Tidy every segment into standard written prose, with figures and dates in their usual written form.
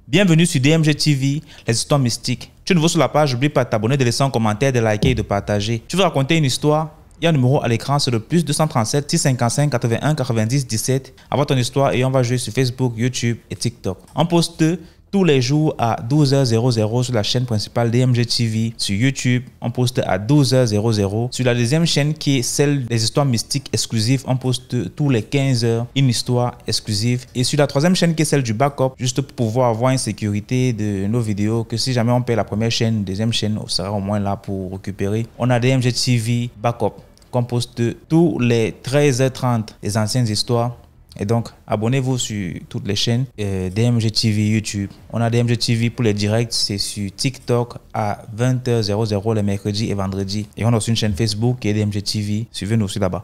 Bienvenue sur DMG TV, les histoires mystiques. Tu es nouveau sur la page, n'oublie pas de t'abonner, de laisser un commentaire, de liker et de partager. Tu veux raconter une histoire? Il y a un numéro à l'écran, c'est le +237 655 81 90 17. Envoie ton histoire et on va jouer sur Facebook, YouTube et TikTok. On poste tous les jours à 12h00 sur la chaîne principale DMG TV. Sur YouTube, on poste à 12h00. Sur la deuxième chaîne qui est celle des histoires mystiques exclusives, on poste tous les 15h une histoire exclusive. Et sur la troisième chaîne qui est celle du backup, juste pour pouvoir avoir une sécurité de nos vidéos, que si jamais on perd la première chaîne, deuxième chaîne sera au moins là pour récupérer. On a DMG TV backup qu'on poste tous les 13h30 les anciennes histoires. Et donc, abonnez-vous sur toutes les chaînes DMG TV YouTube. On a DMG TV pour les directs, c'est sur TikTok à 20h00 les mercredis et vendredis. Et on a aussi une chaîne Facebook qui est DMG TV. Suivez-nous aussi là-bas.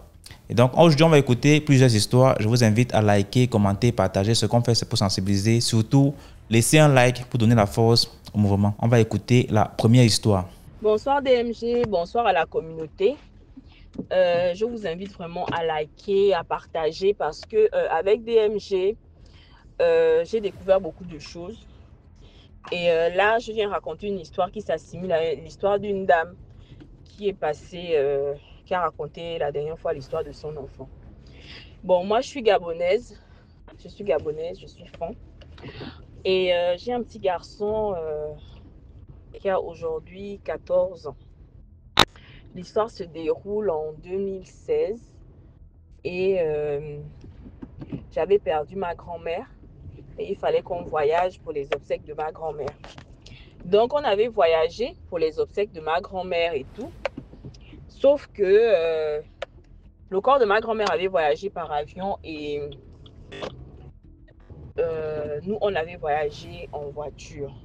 Et donc, aujourd'hui, on va écouter plusieurs histoires. Je vous invite à liker, commenter, partager. Ce qu'on fait, c'est pour sensibiliser. Surtout, laissez un like pour donner la force au mouvement. On va écouter la première histoire. Bonsoir DMG, bonsoir à la communauté. Je vous invite vraiment à liker, à partager parce que avec DMG, j'ai découvert beaucoup de choses. Et là, je viens raconter une histoire qui s'assimile à l'histoire d'une dame qui est passée, qui a raconté la dernière fois l'histoire de son enfant. Bon, moi, je suis gabonaise, je suis Fon. Et j'ai un petit garçon qui a aujourd'hui 14 ans. L'histoire se déroule en 2016 et j'avais perdu ma grand-mère et il fallait qu'on voyage pour les obsèques de ma grand-mère. Donc, on avait voyagé pour les obsèques de ma grand-mère et tout. Sauf que le corps de ma grand-mère avait voyagé par avion et nous, on avait voyagé en voiture.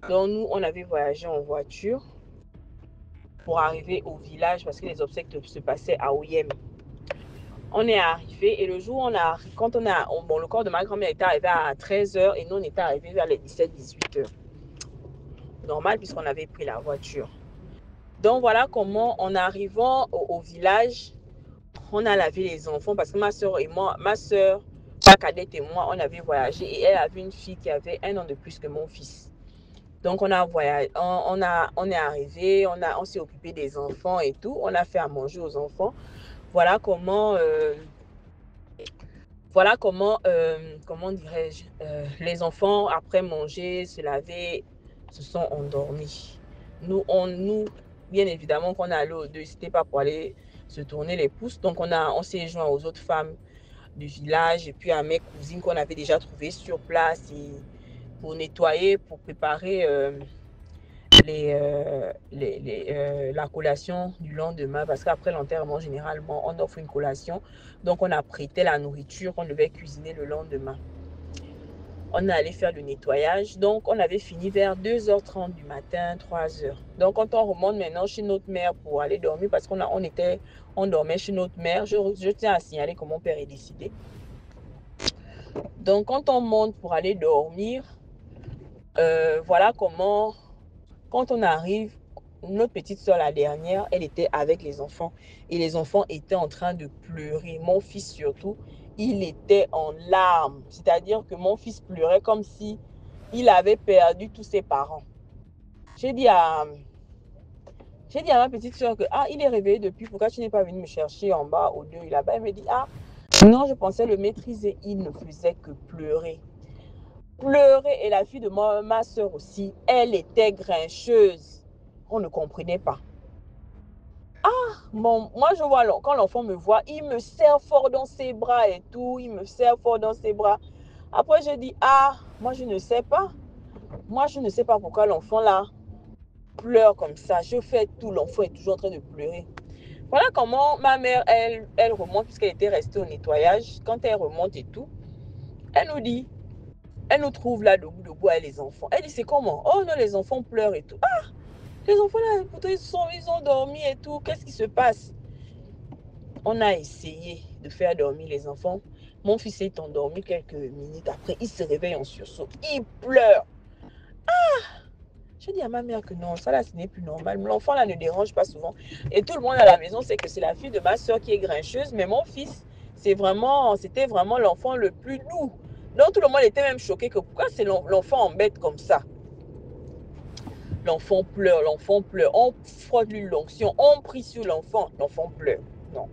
Donc, nous, on avait voyagé en voiture pour arriver au village parce que les obsèques se passaient à Oyem. On est arrivé et le jour où le corps de ma grand-mère était arrivé à 13h et nous on était arrivé vers les 17-18h. Normal puisqu'on avait pris la voiture. Donc voilà comment en arrivant au village, on a lavé les enfants parce que ma soeur, ma cadette et moi, on avait voyagé et elle avait une fille qui avait 1 an de plus que mon fils. Donc on a voyagé, on est arrivé, on s'est occupé des enfants et tout, on a fait à manger aux enfants. Voilà comment comment dirais-je, les enfants, après manger, se laver, se sont endormis. Nous, bien évidemment, qu'on est allé aux deux, c'était pas pour aller se tourner les pouces. Donc, on s'est joint aux autres femmes du village et puis à mes cousines qu'on avait déjà trouvées sur place pour nettoyer, pour préparer la collation du lendemain, parce qu'après l'enterrement, généralement, on offre une collation. Donc, on a prêté la nourriture qu'on devait cuisiner le lendemain. On est allé faire le nettoyage. Donc, on avait fini vers 2h30 du matin, 3h. Donc, quand on remonte maintenant chez notre mère pour aller dormir, parce qu'on dormait chez notre mère, je tiens à signaler que mon père est décédé. Donc, quand on monte pour aller dormir, voilà comment... Quand on arrive, notre petite soeur, la dernière, elle était avec les enfants. Et les enfants étaient en train de pleurer. Mon fils surtout, il était en larmes. C'est-à-dire que mon fils pleurait comme si il avait perdu tous ses parents. J'ai dit à ma petite soeur que, il est réveillé depuis. Pourquoi tu n'es pas venu me chercher en bas au deuil là-bas? Elle me dit, non, je pensais le maîtriser. Il ne faisait que pleurer. Et la fille de ma soeur aussi, elle était grincheuse. On ne comprenait pas. Moi je vois, quand l'enfant me voit, il me serre fort dans ses bras et tout, il me serre fort dans ses bras. Après je dis, moi je ne sais pas. Moi je ne sais pas pourquoi l'enfant là pleure comme ça. Je fais tout, l'enfant est toujours en train de pleurer. Voilà comment ma mère, elle remonte, puisqu'elle était restée au nettoyage. Quand elle remonte et tout, elle nous trouve là debout avec les enfants. Elle dit, c'est comment? Oh non, les enfants pleurent et tout. Les enfants là, pourtant ils ont dormi et tout. Qu'est-ce qui se passe? On a essayé de faire dormir les enfants. Mon fils est endormi quelques minutes après. Il se réveille en sursaut. Il pleure. Je dis à ma mère que non, ça là, ce n'est plus normal. L'enfant là ne dérange pas souvent. Et tout le monde à la maison sait que c'est la fille de ma soeur qui est grincheuse. Mais mon fils, C'était vraiment l'enfant le plus doux. Donc tout le monde était même choqué que pourquoi c'est l'enfant embête comme ça. L'enfant pleure. On frotte lui l'onction, on prie sur l'enfant pleure. Non.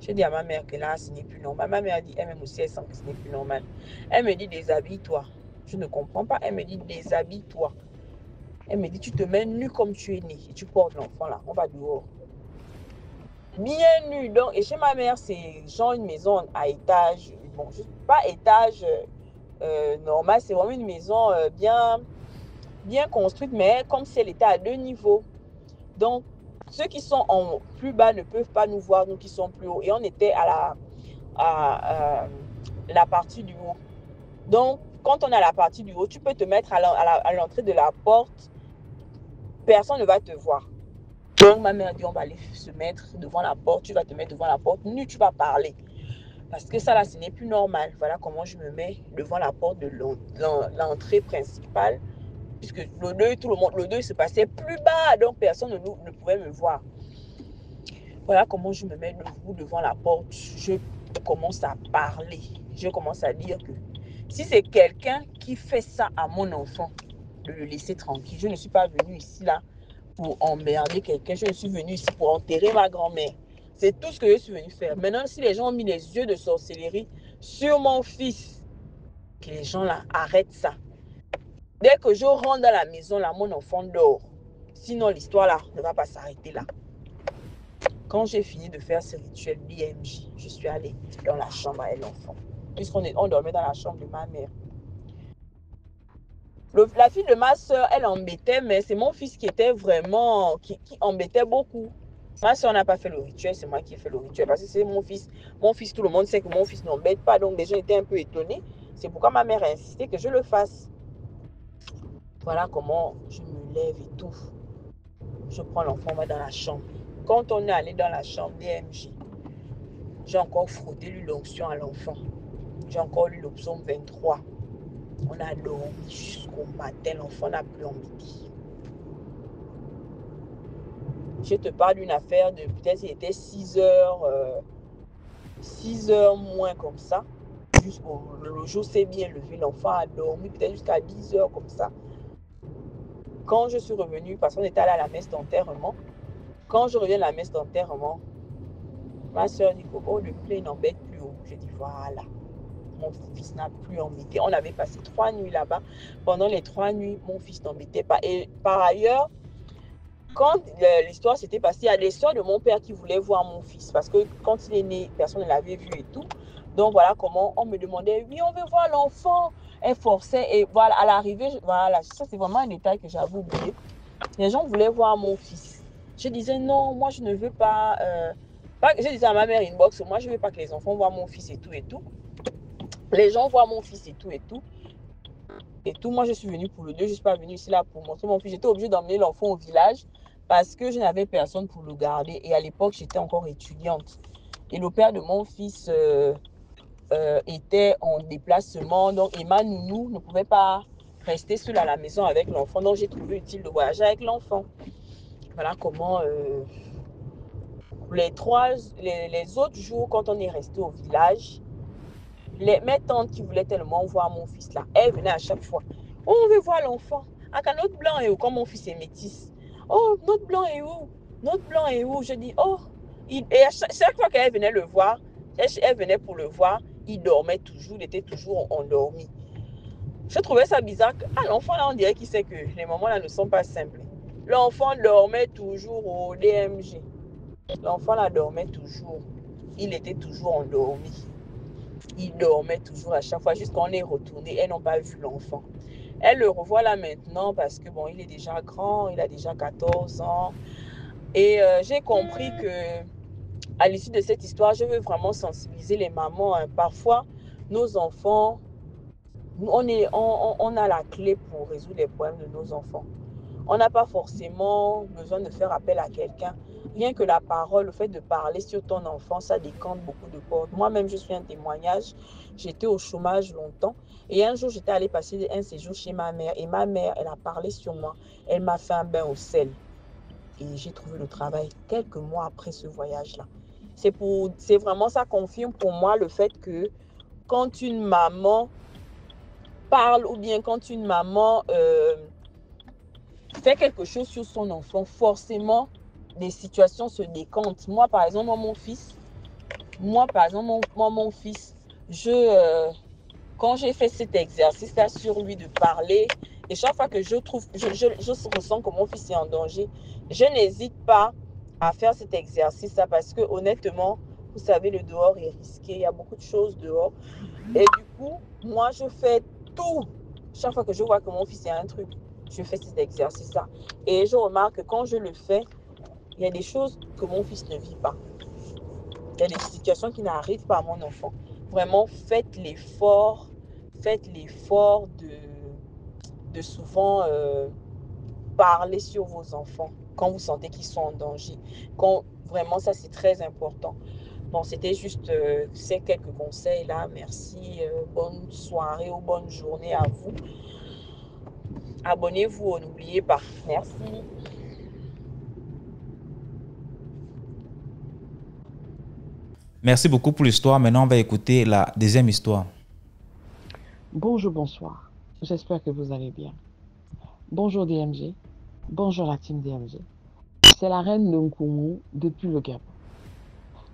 J'ai dit à ma mère que là, ce n'est plus normal. Ma mère a dit, elle-même aussi, elle sent que ce n'est plus normal. Elle me dit, déshabille-toi. Je ne comprends pas. Elle me dit, déshabille-toi. Elle me dit, tu te mets nu comme tu es né et tu portes l'enfant là. On va dehors. Bien nu. Donc, et chez ma mère, c'est genre une maison à étage. Bon, pas étage normal, c'est vraiment une maison bien construite, mais comme si elle était à 2 niveaux. Donc, ceux qui sont en plus bas ne peuvent pas nous voir, nous qui sommes plus haut. Et on était à la partie du haut. Donc, quand on est à la partie du haut, tu peux te mettre à l'entrée de la porte. Personne ne va te voir. Donc, ma mère dit, on va aller se mettre devant la porte. Tu vas te mettre devant la porte. Nu, tu vas parler. Parce que ça, là, ce n'est plus normal. Voilà comment je me mets devant la porte de l'entrée principale. Puisque le deuil se passait plus bas. Donc, personne ne pouvait me voir. Voilà comment je me mets debout devant la porte. Je commence à parler. Je commence à dire que si c'est quelqu'un qui fait ça à mon enfant, de le laisser tranquille. Je ne suis pas venue ici là pour emmerder quelqu'un. Je suis venue ici pour enterrer ma grand-mère. C'est tout ce que je suis venue faire. Maintenant, si les gens ont mis les yeux de sorcellerie sur mon fils, que les gens là arrêtent ça. Dès que je rentre dans la maison là, mon enfant dort. Sinon, l'histoire là ne va pas s'arrêter là. Quand j'ai fini de faire ce rituel DMJ, je suis allée dans la chambre avec l'enfant. Puisqu'on dormait dans la chambre de ma mère. La fille de ma soeur, elle embêtait, mais c'est mon fils qui était vraiment, qui embêtait beaucoup. Ma soeur n'a pas fait le rituel, c'est moi qui ai fait le rituel. Parce que c'est mon fils. Mon fils, tout le monde sait que mon fils n'embête pas. Donc les gens étaient un peu étonnés. C'est pourquoi ma mère a insisté que je le fasse. Voilà comment je me lève et tout. Je prends l'enfant, on va dans la chambre. Quand on est allé dans la chambre DMJ, j'ai encore frotté lui l'onction à l'enfant. J'ai encore lu le psaume 23. On a dormi jusqu'au matin. L'enfant n'a plus en midi. Je te parle d'une affaire de peut-être il était 6 heures, 6 heures moins comme ça. Le jour s'est bien levé. L'enfant a dormi peut-être jusqu'à 10 heures comme ça. Quand je suis revenue, parce qu'on était allé à la messe d'enterrement, quand je reviens à la messe d'enterrement, ma soeur dit que le plein n'embête plus haut. Je dis voilà. Mon fils n'a plus embêté. On avait passé 3 nuits là-bas. Pendant les 3 nuits, mon fils n'embêtait pas. Et par ailleurs, quand l'histoire s'était passée, il y a des soeurs de mon père qui voulaient voir mon fils. Parce que quand il est né, personne ne l'avait vu et tout. Donc voilà comment on me demandait, oui, on veut voir l'enfant. Elle forçait. Et voilà, à l'arrivée, voilà, ça c'est vraiment un détail que j'avais oublié. Les gens voulaient voir mon fils. Je disais, non, moi je ne veux pas. Je disais à ma mère inbox, moi je ne veux pas que les enfants voient mon fils et tout et tout. Les gens voient mon fils et tout et tout. Et tout, moi je suis venue pour le 2, je ne suis pas venue ici là pour montrer mon fils. J'étais obligée d'emmener l'enfant au village parce que je n'avais personne pour le garder. Et à l'époque, j'étais encore étudiante. Et le père de mon fils était en déplacement. Donc, et ma nounou ne pouvait pas rester seule à la maison avec l'enfant. Donc, j'ai trouvé utile de voyager avec l'enfant. Voilà comment les autres jours, quand on est resté au village, mes tantes qui voulaient tellement voir mon fils là, elles venaient à chaque fois. Oh, on veut voir l'enfant. Ah, quand notre blanc est où? Quand mon fils est métis. Oh, notre blanc est où? Notre blanc est où? Je dis, oh. Et à chaque fois qu'elle venait le voir, elle venait pour le voir, il dormait toujours, il était toujours endormi. Je trouvais ça bizarre. L'enfant là, on dirait qu'il sait que les moments là ne sont pas simples. L'enfant dormait toujours au DMJ. L'enfant là dormait toujours. Il était toujours endormi. Il dormait toujours à chaque fois, jusqu'à on est retourné. Elles n'ont pas vu l'enfant. Elle le revoit là maintenant parce que bon, il est déjà grand, il a déjà 14 ans. Et j'ai compris que à l'issue de cette histoire, je veux vraiment sensibiliser les mamans. Parfois, nos enfants, on a la clé pour résoudre les problèmes de nos enfants. On n'a pas forcément besoin de faire appel à quelqu'un. Rien que la parole, le fait de parler sur ton enfant, ça décante beaucoup de portes. Moi-même, je suis un témoignage. J'étais au chômage longtemps. Et un jour, j'étais allée passer un séjour chez ma mère. Et ma mère, elle a parlé sur moi. Elle m'a fait un bain au sel. Et j'ai trouvé le travail quelques mois après ce voyage-là. C'est vraiment, ça confirme pour moi le fait que quand une maman parle ou bien quand une maman fait quelque chose sur son enfant, forcément, des situations se décantent. Moi, par exemple, mon fils, quand j'ai fait cet exercice-là sur lui de parler, et chaque fois que je ressens que mon fils est en danger, je n'hésite pas à faire cet exercice-là parce que honnêtement, vous savez, le dehors est risqué, il y a beaucoup de choses dehors. Et du coup, moi, je fais tout. Chaque fois que je vois que mon fils a un truc, je fais cet exercice-là. Et je remarque que quand je le fais, il y a des choses que mon fils ne vit pas. Il y a des situations qui n'arrivent pas à mon enfant. Vraiment, faites l'effort de souvent parler sur vos enfants quand vous sentez qu'ils sont en danger. Vraiment, ça, c'est très important. Bon, c'était juste ces quelques conseils là. Merci. Bonne soirée ou bonne journée à vous. Abonnez-vous, n'oubliez pas. Merci. Merci beaucoup pour l'histoire. Maintenant, on va écouter la deuxième histoire. Bonjour, bonsoir. J'espère que vous allez bien. Bonjour DMG. Bonjour la team DMG. C'est la reine Nkungu depuis le Gabon.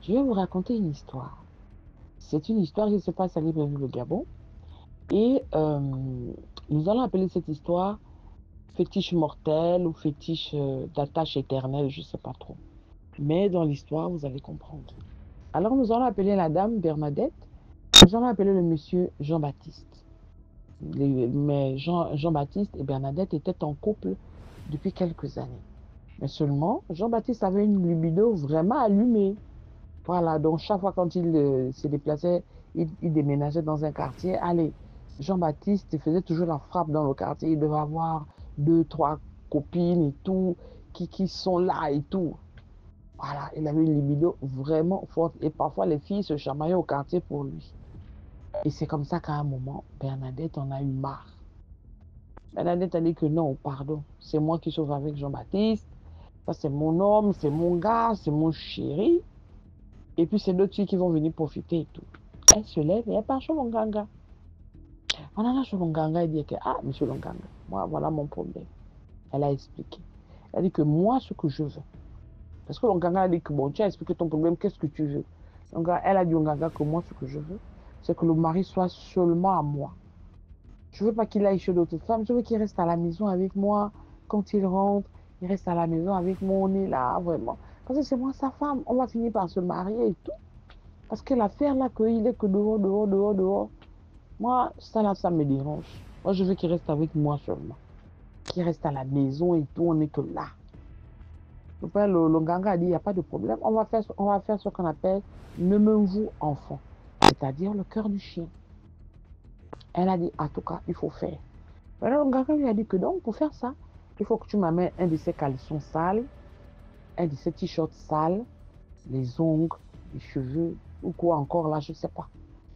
Je vais vous raconter une histoire. C'est une histoire, je ne sais pas si elle est prévue le Gabon. Et nous allons appeler cette histoire fétiche mortel ou fétiche d'attache éternelle, je ne sais pas trop. Mais dans l'histoire, vous allez comprendre. Alors nous allons appeler la dame Bernadette. Nous allons appeler le monsieur Jean-Baptiste. Mais Jean-Baptiste et Bernadette étaient en couple depuis quelques années. Mais seulement, Jean-Baptiste avait une libido vraiment allumée. Voilà, donc chaque fois quand il se déplaçait, il déménageait dans un quartier, allez, Jean-Baptiste faisait toujours la frappe dans le quartier. Il devait avoir 2, 3 copines et tout, qui sont là et tout. Voilà, il avait une libido vraiment forte. Et parfois, les filles se chamaillaient au quartier pour lui. Et c'est comme ça qu'à un moment, Bernadette en a eu marre. Bernadette a dit que non, pardon, c'est moi qui sauve avec Jean-Baptiste. Ça, c'est mon homme, c'est mon gars, c'est mon chéri. Et puis, c'est d'autres filles qui vont venir profiter et tout. Elle se lève et elle part chez Longanga. On en a chez Longanga et dit que, ah, monsieur Longanga, moi, voilà mon problème. Elle a expliqué. Elle a dit que moi, ce que je veux. Parce que Longanga a dit que, bon, tu as expliqué ton problème, qu'est-ce que tu veux? Donc, elle a dit au Longanga que moi, ce que je veux, c'est que le mari soit seulement à moi. Je ne veux pas qu'il aille chez d'autres femmes. Je veux qu'il reste à la maison avec moi. Quand il rentre, il reste à la maison avec moi. On est là, vraiment. Parce que c'est moi sa femme. On va finir par se marier et tout. Parce que l'affaire là, qu'il est que dehors, dehors, dehors, dehors. Moi, ça là, ça me dérange. Moi, je veux qu'il reste avec moi seulement. Qu'il reste à la maison et tout. On n'est que là. Le père, le ganga a dit, il n'y a pas de problème. On va faire ce qu'on appelle Nemeu enfant. C'est-à-dire le cœur du chien. Elle a dit, en tout cas, il faut faire. Alors, le gars lui a dit que donc, pour faire ça, il faut que tu m'amènes un de ces caleçons sales, un de ces t-shirts sales, les ongles, les cheveux, ou quoi encore là, je ne sais pas.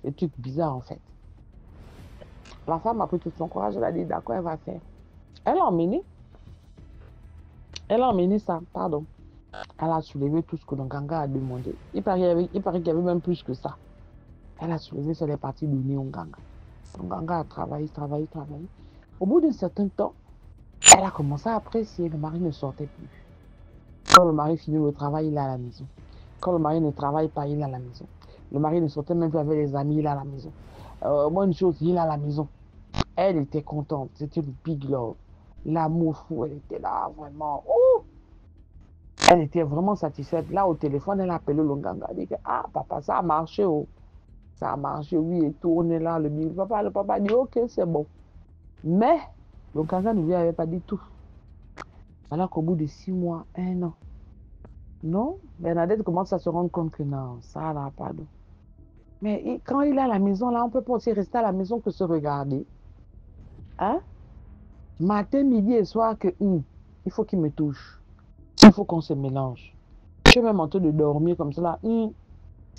Des trucs bizarres en fait. La femme a pris tout son courage, elle a dit d'accord, elle va faire. Elle a emmené ça, pardon. Elle a soulevé tout ce que le ganga a demandé. Il paraît qu'il y avait même plus que ça. Elle a soulevé, ça, elle est partie donner au ganga. Le ganga a travaillé. Au bout d'un certain temps, elle a commencé à apprécier. Le mari ne sortait plus. Quand le mari finit le travail, il est à la maison. Quand le mari ne travaille pas, il est à la maison. Le mari ne sortait même plus avec les amis, il est à la maison. Moi, une chose, il est à la maison. Elle était contente. C'était le big love. L'amour fou, elle était là, vraiment. Oh! Elle était vraiment satisfaite. Là, au téléphone, elle a appelé le ganga. Elle dit que, ah, papa, ça a marché. Oh. Ça a marché, oui, et tout. On est là, le papa. Le papa dit, ok, c'est bon. Mais, le ganga ne lui avait pas dit tout. Alors qu'au bout de 6 mois, 1 an, non, Bernadette commence à se rendre compte que non, ça n'a pas d'eau. Mais quand il est à la maison, là, on ne peut pas aussi rester à la maison que se regarder. Hein? Matin, midi et soir, il faut qu'il me touche. Il faut qu'on se mélange. Je suis même en train de dormir comme ça, là.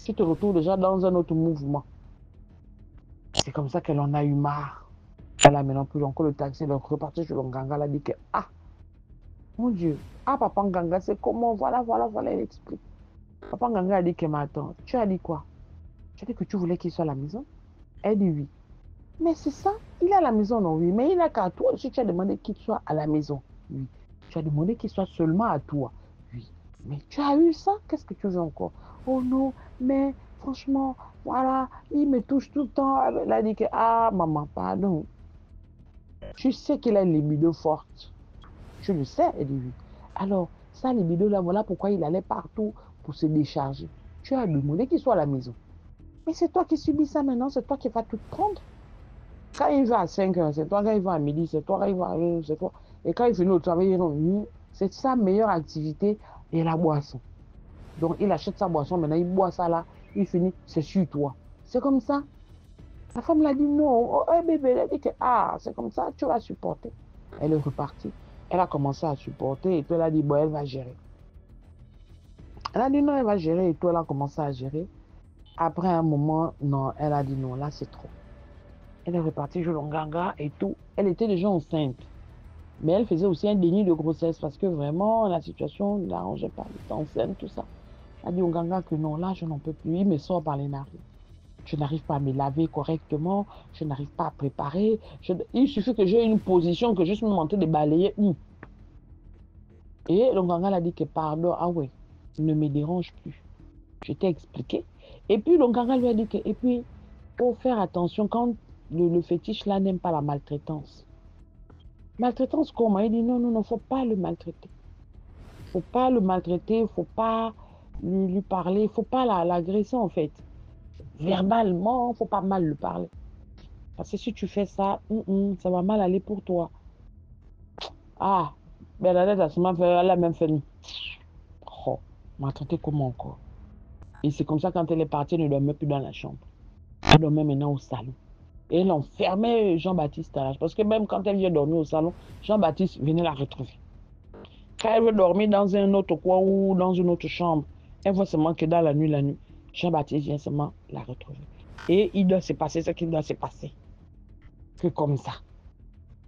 Tu te retrouves déjà dans un autre mouvement. C'est comme ça qu'elle en a eu marre. Elle a maintenant plus encore le taxi, elle est repartie sur le ganga, elle a dit que, ah, mon Dieu, ah, papa Nganga, c'est comment, voilà, elle explique. Papa Nganga a dit que, mais attends, tu as dit quoi? Tu as dit que tu voulais qu'il soit à la maison? Elle dit oui. Mais c'est ça, il est à la maison, non, oui. Mais il n'a qu'à toi aussi, tu as demandé qu'il soit à la maison. Oui. Tu as demandé qu'il soit seulement à toi. Oui. Mais tu as eu ça, qu'est-ce que tu veux encore? Oh non, mais franchement, voilà, il me touche tout le temps. Elle a dit que, ah, maman, pardon. Tu sais qu'il a une libido forte. Tu le sais, elle dit oui. Alors, ça, libido là, voilà pourquoi il allait partout pour se décharger. Tu as demandé qu'il soit à la maison. Mais c'est toi qui subis ça maintenant, c'est toi qui vas tout prendre. Quand il va à 5 heures, c'est toi. Quand il va à midi, c'est toi. Quand il va à 1, c'est toi. Et quand il finit au travail, c'est sa meilleure activité et la boisson. Donc, il achète sa boisson, maintenant, il boit ça là, il finit, c'est sur toi. C'est comme ça. La femme l'a dit non. Oh, bébé, elle a dit que, ah, c'est comme ça, tu vas supporter. Elle est repartie. Elle a commencé à supporter et puis elle a dit, bon, elle va gérer. Elle a dit non, elle va gérer et puis elle a commencé à gérer. Après un moment, non, elle a dit non, là, c'est trop. Elle est repartie jouer l'onganga et tout. Elle était déjà enceinte. Mais elle faisait aussi un déni de grossesse parce que vraiment, la situation ne l'arrangeait pas. Elle était enceinte, tout ça. Elle a dit au Nganga que non, là, je n'en peux plus. Il me sort par les narines. Je n'arrive pas à me laver correctement. Je n'arrive pas à préparer. Il suffit que j'ai une position, que je suis montée de balayer. Et le Nganga l'a dit que pardon, ah ouais, ne me dérange plus. Je t'ai expliqué. Et puis le Nganga lui a dit que, et puis, faut faire attention quand le fétiche là n'aime pas la maltraitance. Maltraitance comment? Il dit non, non, non, faut pas le maltraiter. Faut pas le maltraiter, faut pas lui parler, faut pas l'agresser en fait. Verbalement, faut pas mal le parler. Parce que si tu fais ça, ça va mal aller pour toi. Ah, Bernadette elle a même fait. Oh, maltraiter comment encore? Et c'est comme ça quand elle est partie, elle ne dormait plus dans la chambre. Elle dormait maintenant au salon. Et elle enfermait Jean-Baptiste à l'âge. Parce que même quand elle vient dormir au salon, Jean-Baptiste venait la retrouver. Quand elle veut dormir dans un autre coin ou dans une autre chambre, elle voit seulement que dans la nuit, Jean-Baptiste vient seulement la retrouver. Et il doit se passer ce qu'il doit se passer. Que comme ça.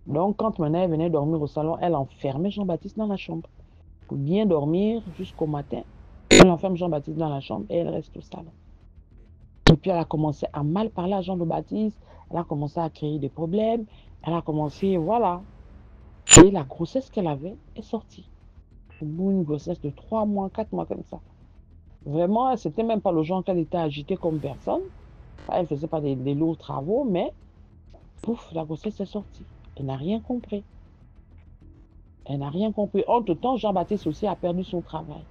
Donc, quand maintenant elle venait dormir au salon, elle enfermait Jean-Baptiste dans la chambre. Pour bien dormir jusqu'au matin, elle enferme Jean-Baptiste dans la chambre et elle reste au salon. Et puis elle a commencé à mal parler à Jean-Baptiste, elle a commencé à créer des problèmes, elle a commencé, voilà. Et la grossesse qu'elle avait est sortie. Au bout d'une grossesse de 3 mois, 4 mois comme ça. Vraiment, c'était même pas le genre qu'elle était agitée comme personne. Elle ne faisait pas des lourds travaux, mais pouf, la grossesse est sortie. Elle n'a rien compris. Elle n'a rien compris. Entre-temps, Jean-Baptiste aussi a perdu son travail.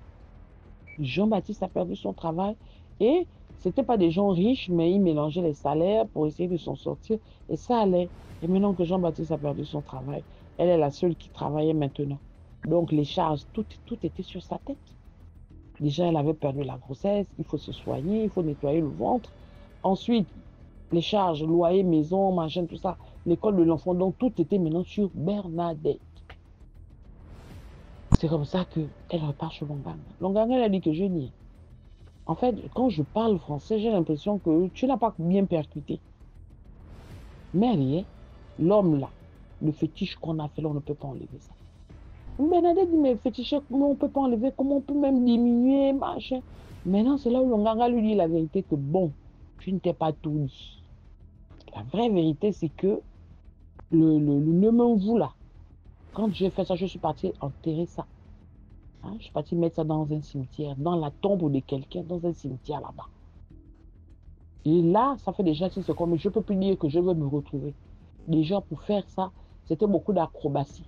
Jean-Baptiste a perdu son travail et ce n'étaient pas des gens riches, mais ils mélangeaient les salaires pour essayer de s'en sortir et ça allait. Et maintenant que Jean-Baptiste a perdu son travail, elle est la seule qui travaillait maintenant. Donc les charges, tout était sur sa tête. Déjà, elle avait perdu la grossesse, il faut se soigner, il faut nettoyer le ventre. Ensuite, les charges, loyer, maison, machin, tout ça, l'école de l'enfant, donc tout était maintenant sur Bernadette. C'est comme ça qu'elle repart chez Longanga. Longanga, elle a dit que je nie. En fait, quand je parle français, j'ai l'impression que tu n'as pas bien percuté. Mais rien, l'homme là, le fétiche qu'on a fait là, on ne peut pas enlever ça. Bernadette dit, mais fétiche, comment on ne peut pas enlever, comment on peut même diminuer, machin. Maintenant, c'est là où Longanga lui dit la vérité que bon, tu ne t'es pas tout dit. La vraie vérité, c'est que le vous là, quand j'ai fait ça, je suis partie enterrer ça. Hein, je suis partie mettre ça dans un cimetière, dans la tombe de quelqu'un, dans un cimetière là-bas. Et là, ça fait déjà 6 secondes, mais je ne peux plus dire que je veux me retrouver. Déjà, pour faire ça, c'était beaucoup d'acrobatie.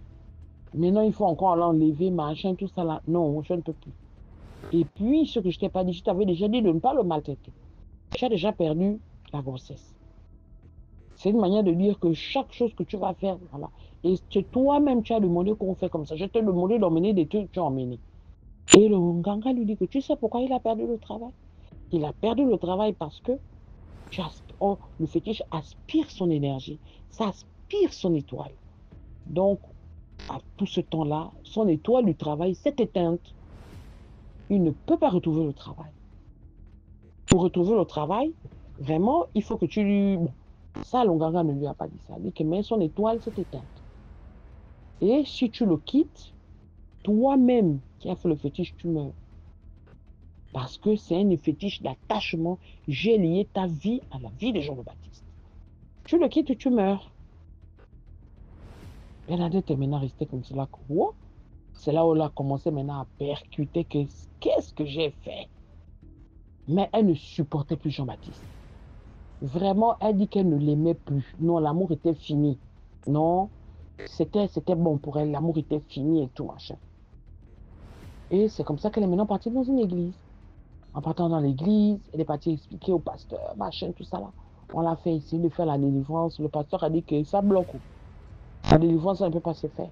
Maintenant, il faut encore l'enlever, machin, tout ça là. Non, je ne peux plus. Et puis, ce que je t'ai pas dit, je t'avais déjà dit de ne pas le maltraiter. Tu as déjà perdu la grossesse. C'est une manière de dire que chaque chose que tu vas faire, voilà. Et toi-même, tu as demandé qu'on fait comme ça. Je t'ai demandé d'emmener des trucs, tu as emmené. Et le Nganga lui dit que tu sais pourquoi il a perdu le travail? Il a perdu le travail parce que le fétiche aspire son énergie. Ça aspire son étoile. Donc, à tout ce temps-là, son étoile du travail s'est éteinte. Il ne peut pas retrouver le travail. Pour retrouver le travail, vraiment, il faut que tu lui... Bon, ça, Longanga ne lui a pas dit ça. Il dit que mais son étoile s'est éteinte. Et si tu le quittes, toi-même qui as fait le fétiche, tu meurs. Parce que c'est un fétiche d'attachement. J'ai lié ta vie à la vie de Jean le Baptiste. Tu le quittes, tu meurs. Bernadette est maintenant restée comme cela. Quoi? C'est là où elle a commencé maintenant à percuter que qu'est-ce que j'ai fait? Mais elle ne supportait plus Jean-Baptiste. Vraiment, elle dit qu'elle ne l'aimait plus. Non, l'amour était fini. Non, c'était bon pour elle. L'amour était fini et tout, machin. Et c'est comme ça qu'elle est maintenant partie dans une église. En partant dans l'église, elle est partie expliquer au pasteur, machin, tout ça là. On l'a fait essayer de faire la délivrance. Le pasteur a dit que ça bloque. La délivrance, ça ne peut pas se faire.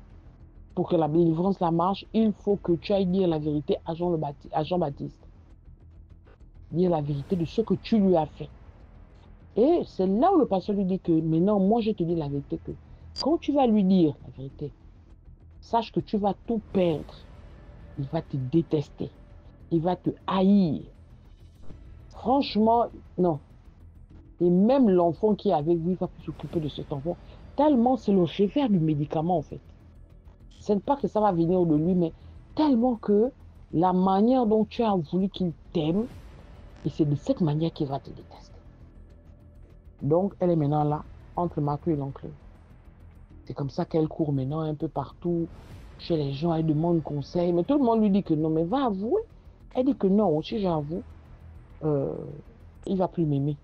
Pour que la délivrance la marche, il faut que tu ailles dire la vérité à Jean-Baptiste. Dire la vérité de ce que tu lui as fait. Et c'est là où le pasteur lui dit que maintenant, moi, je te dis la vérité que quand tu vas lui dire la vérité, sache que tu vas tout perdre. Il va te détester. Il va te haïr. Franchement, non. Et même l'enfant qui est avec lui va plus s'occuper de cet enfant. Tellement c'est le chef du médicament, en fait. Ce n'est pas que ça va venir de lui, mais tellement que la manière dont tu as voulu qu'il t'aime, et c'est de cette manière qu'il va te détester. Donc, elle est maintenant là, entre Marco et l'oncle. C'est comme ça qu'elle court maintenant un peu partout, chez les gens, elle demande conseil, mais tout le monde lui dit que non, mais va avouer. Elle dit que non, si j'avoue, il va plus m'aimer.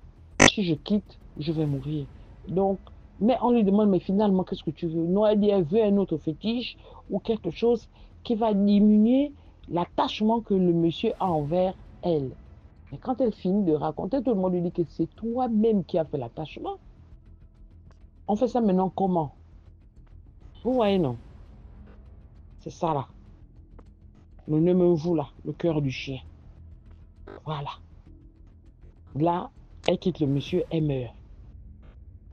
Si je quitte, je vais mourir. Donc, mais on lui demande, mais finalement, qu'est-ce que tu veux? Non, elle dit, elle veut un autre fétiche ou quelque chose qui va diminuer l'attachement que le monsieur a envers elle. Mais quand elle finit de raconter, tout le monde lui dit que c'est toi-même qui as fait l'attachement. On fait ça maintenant comment? Vous voyez, non? C'est ça là. Le ne me vous là, le cœur du chien. Voilà. Là, elle quitte le monsieur, elle meurt.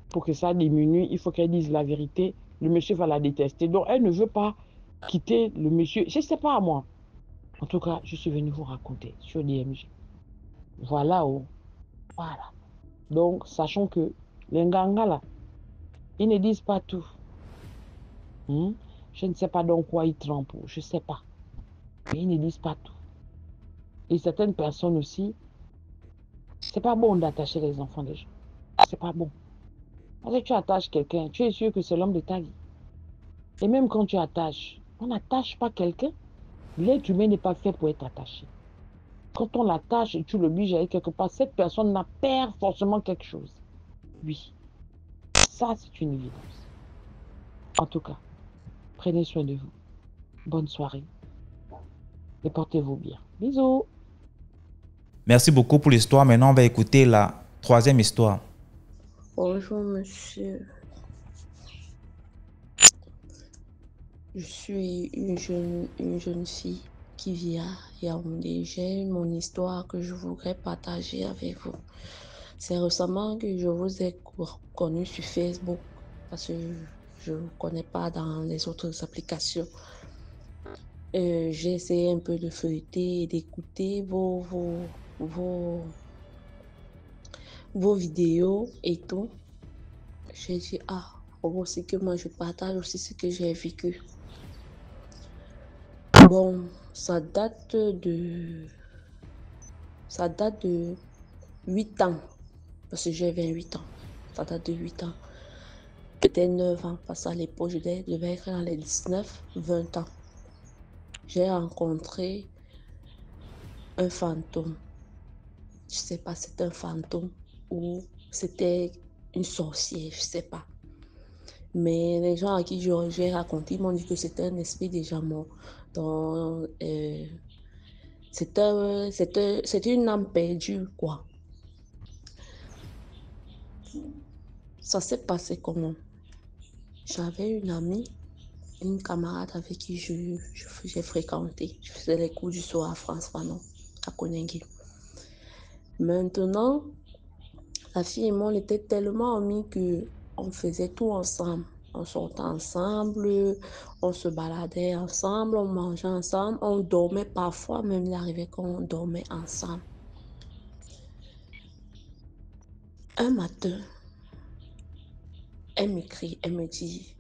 Pour que ça diminue, il faut qu'elle dise la vérité. Le monsieur va la détester. Donc, elle ne veut pas quitter le monsieur. Je ne sais pas, moi. En tout cas, je suis venu vous raconter sur DMG. Voilà, oh. Voilà. Donc, sachons que les Nganga, là, ils ne disent pas tout. Je ne sais pas dans quoi ils trempent. Je ne sais pas. Mais ils ne disent pas tout. Et certaines personnes aussi, c'est pas bon d'attacher les enfants des gens. C'est pas bon. Parce que tu attaches quelqu'un, tu es sûr que c'est l'homme de ta vie. Et même quand tu attaches, on n'attache pas quelqu'un. L'être humain n'est pas fait pour être attaché. Quand on l'attache et tu l'obliges à aller quelque part, cette personne n'a perd forcément quelque chose. Oui. Ça, c'est une évidence. En tout cas, prenez soin de vous. Bonne soirée. Et portez-vous bien. Bisous. Merci beaucoup pour l'histoire. Maintenant, on va écouter la troisième histoire. Bonjour monsieur. Je suis une jeune fille qui vit à Yaoundé. J'ai mon histoire que je voudrais partager avec vous. C'est récemment que je vous ai connu sur Facebook parce que je ne vous connais pas dans les autres applications. J'ai essayé un peu de feuilleter et d'écouter vos vidéos et tout. J'ai dit, faut aussi que moi je partage aussi ce que j'ai vécu. Bon, ça date de 8 ans, parce que j'ai 28 ans. Ça date de 8 ans. Peut-être 9 ans, parce qu'à l'époque, je devais être dans les 19, 20 ans. J'ai rencontré un fantôme. Je ne sais pas si c'était un fantôme ou c'était une sorcière, je ne sais pas. Mais les gens à qui j'ai raconté, ils m'ont dit que c'était un esprit déjà mort. Donc, c'était une âme perdue, quoi. Ça s'est passé comment? J'avais une amie, une camarade avec qui j'ai fréquenté. Je faisais les cours du soir à France Fanon, à Koningui. Maintenant, la fille et moi, on était tellement amis qu'on faisait tout ensemble. On sortait ensemble, on se baladait ensemble, on mangeait ensemble, on dormait parfois, même il arrivait qu'on dormait ensemble. Un matin, elle m'écrit, elle me dit,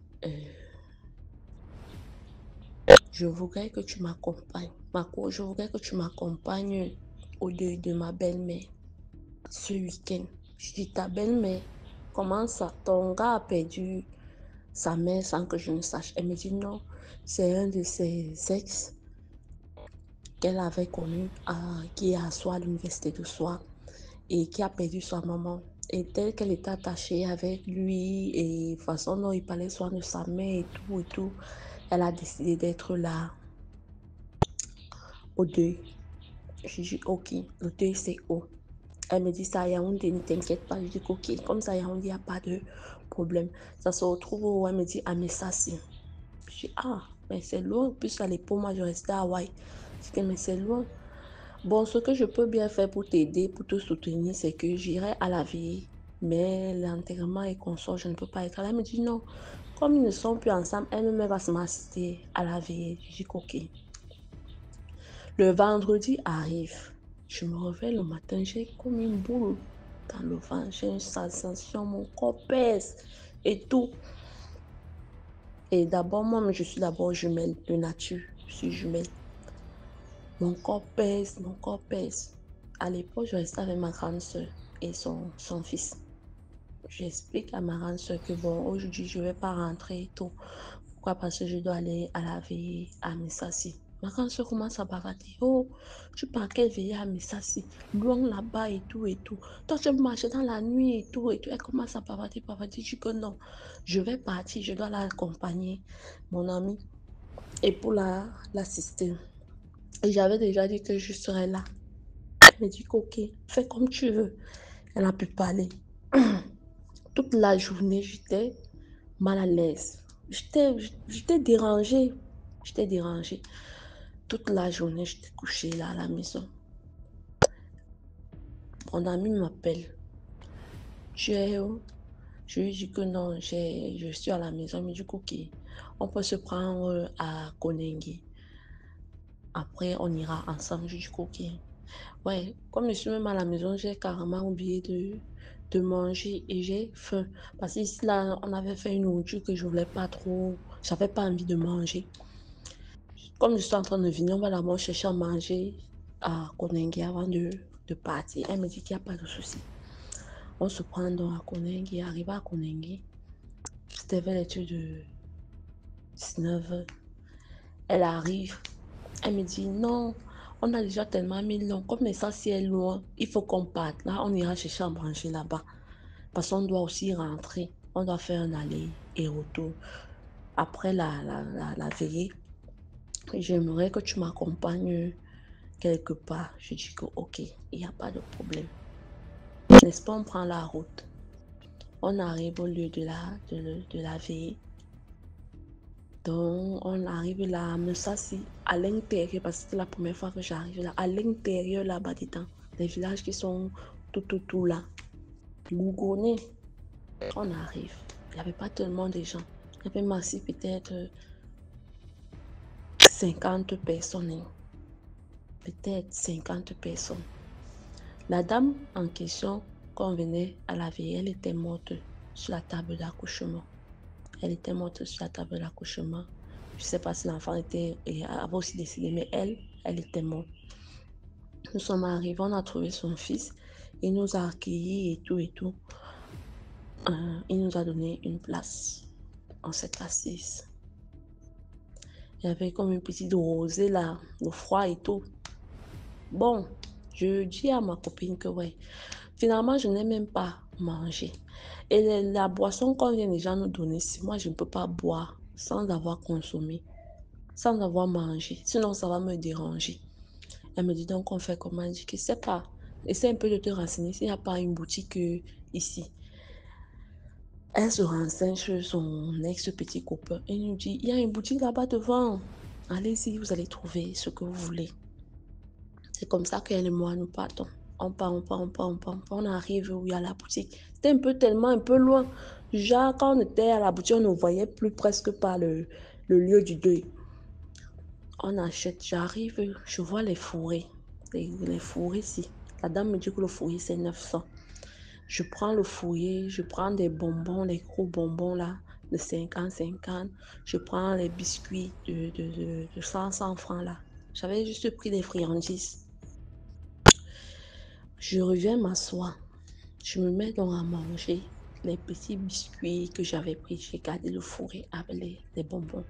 je voudrais que tu m'accompagnes. Je voudrais que tu m'accompagnes au deuil de ma belle-mère ce week-end. Je dis, ta belle-mère, comment ça? Ton gars a perdu sa mère sans que je ne sache. Elle me dit, non, c'est un de ses ex qu'elle avait connu, qui est à Soie, à l'université de Soie, et qui a perdu sa maman. Et telle qu'elle était attachée avec lui, et de façon dont il parlait soin de sa mère et tout, elle a décidé d'être là au deuil. Je dis, ok, le deuil c'est où? Elle me dit, ça à Yaoundé, ne t'inquiète pas. Je dis, ok, comme ça à Yaoundé, il n'y a pas de problème. Ça se retrouve où? Elle me dit, à Messassi. Je dis, ah, mais c'est loin. Puis à l'époque, moi, je restais à Hawaï. Je dis, mais c'est loin. Bon, ce que je peux bien faire pour t'aider, pour te soutenir, c'est que j'irai à la veille. Mais l'enterrement et consort, je ne peux pas être là. Elle me dit, non, comme ils ne sont plus ensemble, elle-même va m'assister à la veille. Je dis, ok. Le vendredi arrive. Je me réveille le matin, j'ai comme une boule dans le ventre. J'ai une sensation, mon corps pèse et tout. Et d'abord, moi, je suis d'abord jumelle de nature. Je suis jumelle. Mon corps pèse, mon corps pèse. À l'époque, je restais avec ma grande soeur et son fils. J'explique à ma grande soeur que bon, aujourd'hui, je ne vais pas rentrer et tout. Pourquoi? Parce que je dois aller à la veille à Messassi. Ma grande soeur commence à bavarder. Oh, tu pars quelle veille à Messassi? Loin là-bas et tout et tout. Toi, tu marches dans la nuit et tout et tout. Elle commence à bavarder. Je dis que non, je vais partir, je dois l'accompagner, mon ami, et pour l'assister. Et j'avais déjà dit que je serais là. Elle me dit ok, fais comme tu veux. Elle a pu parler. Toute la journée, j'étais mal à l'aise. J'étais dérangée. J'étais dérangée. Toute la journée, j'étais couchée là à la maison. Mon ami m'appelle. Tu es où? Je lui dis que non, je suis à la maison. Il me dit ok, on peut se prendre à Konengi. Après, on ira ensemble. Je dis ok. Ouais, comme je suis même à la maison, j'ai carrément oublié de manger et j'ai faim. Parce qu'ici, là, on avait fait une nourriture que je voulais pas trop. J'avais pas envie de manger. Comme je suis en train de venir, on va d'abord chercher à manger à Konengi avant de partir. Elle me dit qu'il n'y a pas de souci. On se prend donc à Konengi, arrivé à Konengi. C'était vers l'étude de 19h. Elle arrive. Elle me dit non, on a déjà tellement mis long. Comme ça, si elle est loin, il faut qu'on parte. Là, on ira chercher à manger là-bas. Parce qu'on doit aussi rentrer. On doit faire un aller et retour. Après la veillée, j'aimerais que tu m'accompagnes quelque part. Je dis que ok, il n'y a pas de problème. N'est-ce pas, on prend la route. On arrive au lieu de la veillée. Donc, on arrive là à Messassi, à l'intérieur, parce que c'était la première fois que j'arrive là, à l'intérieur là-bas dedans, les villages qui sont tout là. Gougoné, on arrive. Il n'y avait pas tellement de gens. Il y avait massif peut-être 50 personnes. Peut-être 50 personnes. La dame en question, quand on venait à la veille, elle était morte sur la table d'accouchement. Elle était morte sur la table d'accouchement. Je ne sais pas si l'enfant avait aussi décidé, mais elle était morte. Nous sommes arrivés, on a trouvé son fils. Il nous a accueillis et tout et tout. Il nous a donné une place. On s'est assis. Il y avait comme une petite rosée là, le froid et tout. Bon, je dis à ma copine que ouais, finalement, je n'ai même pas mangé. Et la boisson qu'on vient déjà nous donner, si moi, je ne peux pas boire sans avoir consommé, sans avoir mangé. Sinon, ça va me déranger. Elle me dit donc, on fait comment? Elle dit que c'est pas. Essaie un peu de te renseigner s'il n'y a pas une boutique ici. Elle se renseigne sur son ex-petit copain. Elle nous dit, il y a une boutique là-bas devant. Allez-y, vous allez trouver ce que vous voulez. C'est comme ça qu'elle et moi, nous partons. On part. On arrive où il y a la boutique. C'était tellement un peu loin. Genre, quand on était à la boutique, on ne voyait plus presque pas le lieu du deuil. On achète. J'arrive, je vois les fourrés. Les fourrés ici. La dame me dit que le fourrier, c'est 900. Je prends le fourrier, je prends des bonbons, les gros bonbons là, de 50. Je prends les biscuits de 100 francs là. J'avais juste pris des friandises. Je reviens m'asseoir. Je me mets donc à manger les petits biscuits que j'avais pris. J'ai gardé le fourré avec les bonbons.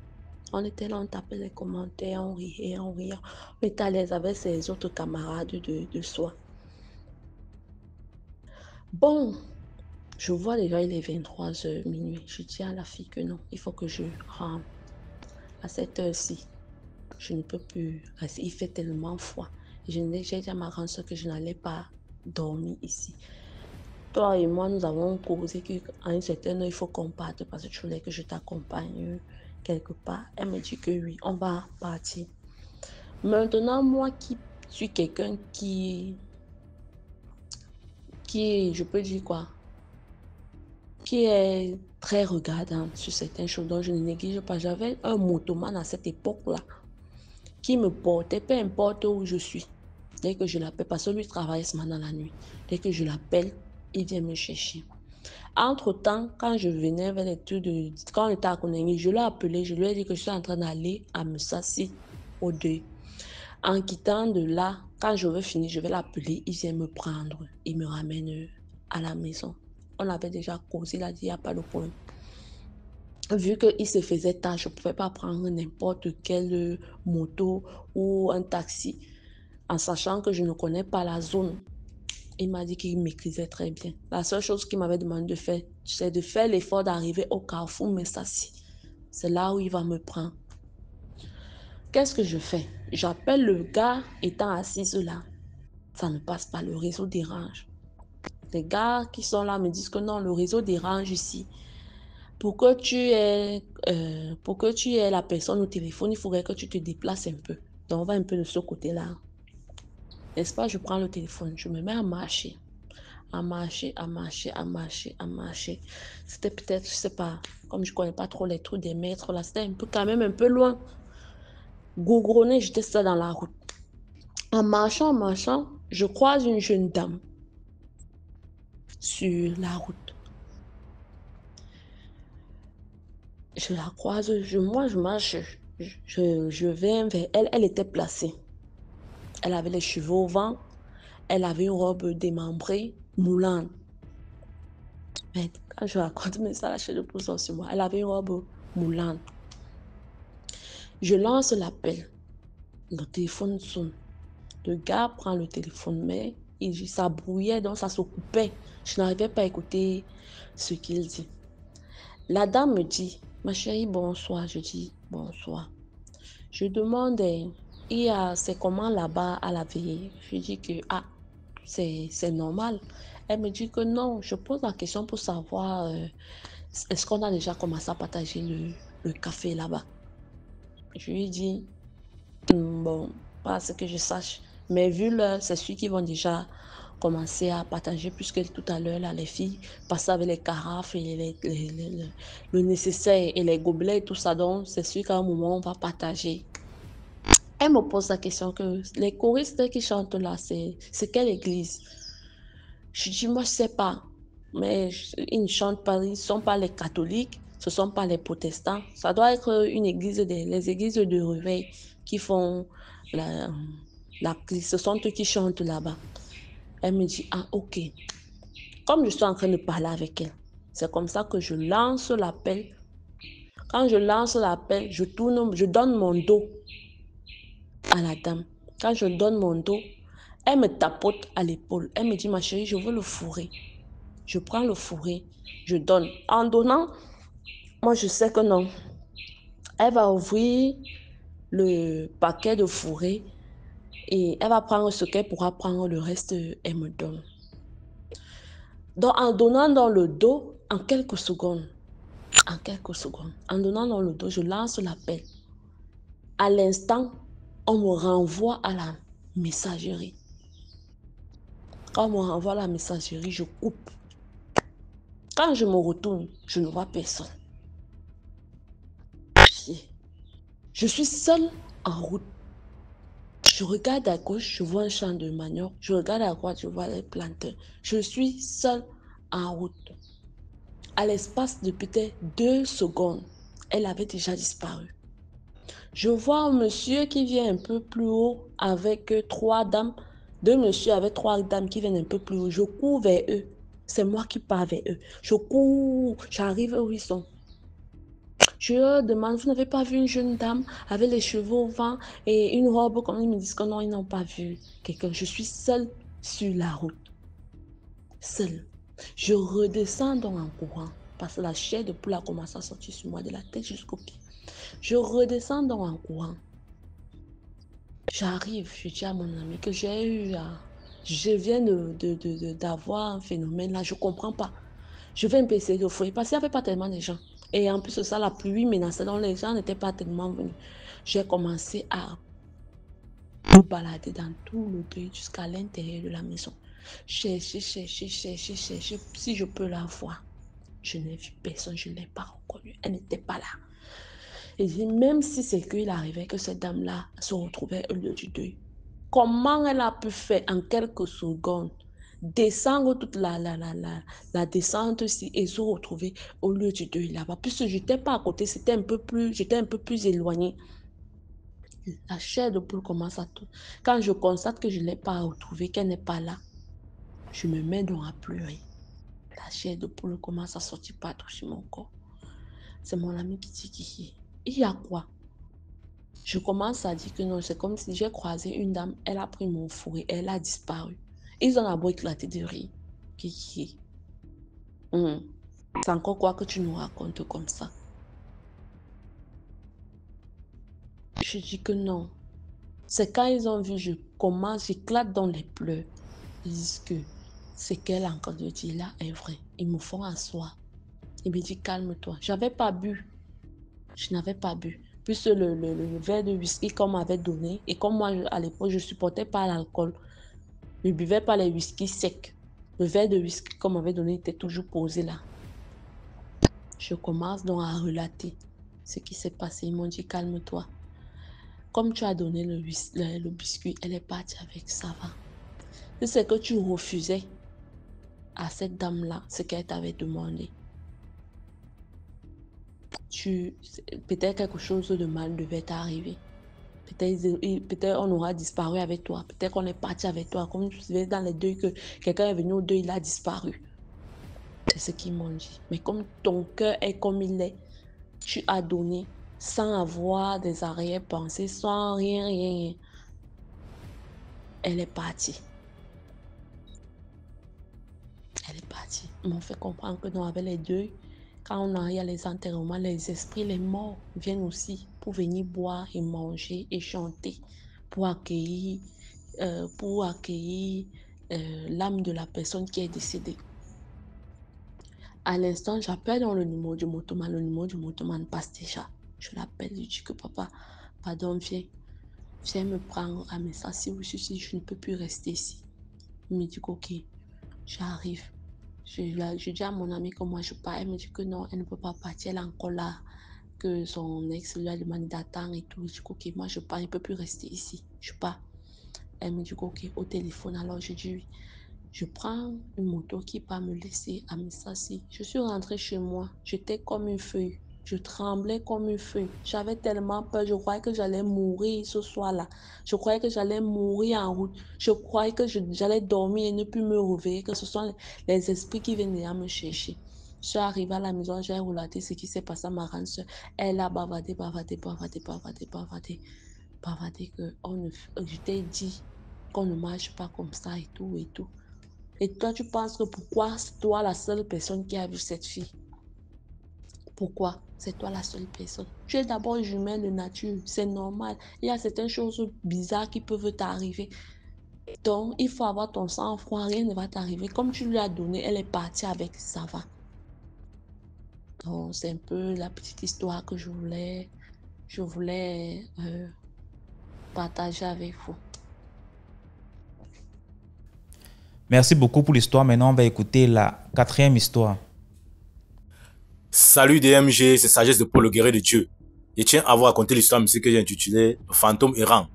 On était là, on tapait les commentaires, on riait, on riait. On était à l'aise avec ses autres camarades de soi. Bon, je vois déjà, il est 23h minuit. Je dis à la fille que non, il faut que je rentre. À cette heure-ci, je ne peux plus rester. Il fait tellement froid. J'ai dit à ma grande soeur que je n'allais pas dormir ici. Toi et moi, nous avons causé qu'à une certaine heure, il faut qu'on parte parce que tu voulais que je t'accompagne quelque part. Elle me dit que oui, on va partir. Maintenant, moi qui suis quelqu'un qui, je peux dire quoi, qui est très regardant sur certaines choses dont je ne néglige pas. J'avais un motoman à cette époque-là qui me portait, peu importe où je suis. Dès que je l'appelle, parce que lui travaille ce matin la nuit. Dès que je l'appelle, il vient me chercher. Entre-temps, quand je venais vers les trucs quand on était à Konengi, je l'ai appelé, je lui ai dit que je suis en train d'aller à Musassi au deuil. En quittant de là, quand je veux finir, je vais l'appeler, il vient me prendre, il me ramène à la maison. On avait déjà causé, il a dit, il n'y a pas de problème. Vu qu'il se faisait tard, je ne pouvais pas prendre n'importe quelle moto ou un taxi, en sachant que je ne connais pas la zone. Il m'a dit qu'il maîtrisait très bien. La seule chose qu'il m'avait demandé de faire, c'est de faire l'effort d'arriver au carrefour Messassi. C'est là où il va me prendre. Qu'est-ce que je fais? J'appelle le gars étant assis là. Ça ne passe pas, le réseau dérange. Les gars qui sont là me disent que non, le réseau dérange ici. Pour que tu aies la personne au téléphone, il faudrait que tu te déplaces un peu. Donc, on va un peu de ce côté-là. N'est-ce pas? Je prends le téléphone, je me mets à marcher. À marcher. C'était peut-être, je ne sais pas, comme je ne connais pas trop les trucs des mètres, là, c'était quand même un peu loin. Gougronné, j'étais ça dans la route. En marchant, je croise une jeune dame sur la route. Je la croise, moi je marche, je vais vers elle. Elle était placée. Elle avait les cheveux au vent. Elle avait une robe démembrée, moulante. Mais quand je raconte, mais ça, la chair de poule sort sur moi. Elle avait une robe moulante. Je lance l'appel. Le téléphone sonne. Le gars prend le téléphone, mais ça brouillait, donc ça se coupait. Je n'arrivais pas à écouter ce qu'il dit. La dame me dit, ma chérie, bonsoir. Je dis, bonsoir. Je demande, c'est comment là-bas à la veille? Je dis que, c'est normal. Elle me dit que non. Je pose la question pour savoir, est-ce qu'on a déjà commencé à partager le café là-bas? Je lui dis, bon, pas ce que je sache. Mais vu l'heure, c'est ceux qui vont déjà commencer à partager, puisque tout à l'heure, là, les filles passaient avec les carafes et le nécessaire et les gobelets et tout ça. Donc, c'est sûr qu'à un moment, on va partager. Elle me pose la question que les choristes qui chantent là, c'est quelle église? Je dis, moi, je ne sais pas. Mais ils ne chantent pas, ils ne sont pas les catholiques, ce ne sont pas les protestants. Ça doit être une église, les églises de réveil qui font ce sont eux qui chantent là-bas. Elle me dit, ok. Comme je suis en train de parler avec elle, c'est comme ça que je lance l'appel. Quand je lance l'appel, je donne mon dos à la dame. Quand je donne mon dos, elle me tapote à l'épaule. Elle me dit, ma chérie, je veux le fourrer. Je prends le fourré, je donne. En donnant, moi je sais que non. Elle va ouvrir le paquet de fourré et elle va prendre ce qu'elle pourra prendre, le reste, elle me donne. Donc en donnant dans le dos, en quelques secondes, en donnant dans le dos, je lance l'appel. À l'instant, on me renvoie à la messagerie. Quand on me renvoie à la messagerie, je coupe. Quand je me retourne, je ne vois personne. Je suis seule en route. Je regarde à gauche, je vois un champ de manioc. Je regarde à droite, je vois les plantains. Je suis seule en route. À l'espace de peut-être 2 secondes, elle avait déjà disparu. Je vois un monsieur qui vient un peu plus haut avec 3 dames Deux messieurs avec trois dames qui viennent un peu plus haut. Je cours vers eux. C'est moi qui pars vers eux. Je cours, j'arrive où ils sont. Je leur demande, vous n'avez pas vu une jeune dame avec les cheveux au vent et une robe comme ils me disent que non, ils n'ont pas vu quelqu'un. Je suis seule sur la route. Seule. Je redescends donc en courant parce que la chair de poule a commencé à sortir sur moi de la tête jusqu'au pied. Je redescends donc en courant. J'arrive, je dis à mon ami que je viens d'avoir un phénomène là, je ne comprends pas. Je vais me essayer de fouiller parce qu'il n'y avait pas tellement de gens. Et en plus de ça, la pluie menaçait, donc les gens n'étaient pas tellement venus. J'ai commencé à me balader dans tout le deuil jusqu'à l'intérieur de la maison. Chercher, si je peux la voir. Je n'ai vu personne, je ne l'ai pas reconnue. Elle n'était pas là. Et même si c'est qu'il arrivait que cette dame-là se retrouvait au lieu du deuil, comment elle a pu faire en quelques secondes descendre toute la descente ici et se retrouver au lieu du deuil là-bas, puisque je n'étais pas à côté, j'étais un peu plus éloignée. La chair de poule commence à tout. Quand je constate que je ne l'ai pas retrouvée, qu'elle n'est pas là, je me mets donc à pleurer. La chair de poule commence à sortir partout sur mon corps. C'est mon ami qui dit il y a quoi? Je commence à dire que non, c'est comme si j'ai croisé une dame, elle a pris mon fourré, elle a disparu. Ils ont d'abord éclaté de rire. Kiki. C'est encore quoi que tu nous racontes comme ça? Je dis que non. C'est quand ils ont vu, j'éclate dans les pleurs. Ils disent que ce qu'elle a encore de dire là est vrai. Ils me font asseoir. Ils me disent calme-toi. J'avais pas bu. Je n'avais pas bu. Puis le verre de whisky qu'on m'avait donné, et comme moi à l'époque je ne supportais pas l'alcool, je ne buvais pas les whisky secs. Le verre de whisky qu'on m'avait donné était toujours posé là. Je commence donc à relater ce qui s'est passé. Ils m'ont dit calme-toi. Comme tu as donné le biscuit, elle est partie avec, ça va. C'est que tu refusais à cette dame-là ce qu'elle t'avait demandé. Peut-être quelque chose de mal devait t'arriver. Peut-être on aura disparu avec toi. Peut-être qu'on est parti avec toi. Comme tu sais dans les deuils que quelqu'un est venu au deuil, il a disparu. C'est ce qu'ils m'ont dit. Mais comme ton cœur est comme il est, tu as donné sans avoir des arrière-pensées, sans rien. Elle est partie. Elle est partie. Ils m'ont fait comprendre que nous, avec les deuils, quand on arrive à les enterrements, les esprits, les morts viennent aussi pour venir boire et manger et chanter, pour accueillir l'âme de la personne qui est décédée. À l'instant, j'appelle dans le numéro du motoman. Le numéro du motoman passe déjà. Je l'appelle, je dis que papa, pardon, viens me prendre à Messa. Si je ne peux plus rester ici. Il me dit ok, j'arrive. Je dis à mon amie que moi je pars. Elle me dit que non, elle ne peut pas partir. Elle est encore là. Que son ex lui a demandé d'attendre et tout. Je dis ok, moi je pars. Il ne peut plus rester ici. Je pars. Elle me dit ok, au téléphone. Alors je dis oui. Je prends une moto qui va me laisser à Messassi. Je suis rentrée chez moi. J'étais comme une feuille. Je tremblais comme une feuille. J'avais tellement peur. Je croyais que j'allais mourir ce soir-là. Je croyais que j'allais mourir en route. Je croyais que j'allais dormir et ne plus me réveiller. Que ce sont les esprits qui viennent à me chercher. Je suis arrivée à la maison. J'ai relaté ce qui s'est passé à ma grande soeur. Elle a bavardé que je t'ai dit qu'on ne marche pas comme ça et tout et tout. Et toi, tu penses que pourquoi c'est toi la seule personne qui a vu cette fille? Pourquoi c'est toi la seule personne? Tu es d'abord humain de nature, c'est normal. Il y a certaines choses bizarres qui peuvent t'arriver. Donc, il faut avoir ton sang-froid, rien ne va t'arriver. Comme tu lui as donné, elle est partie avec, ça va. Donc, c'est un peu la petite histoire que je voulais partager avec vous. Merci beaucoup pour l'histoire. Maintenant, on va écouter la 4e histoire. Salut DMG, c'est Sagesse de Paul le guerrier de Dieu. Je tiens à vous raconter l'histoire que j'ai intitulée Fantôme errant.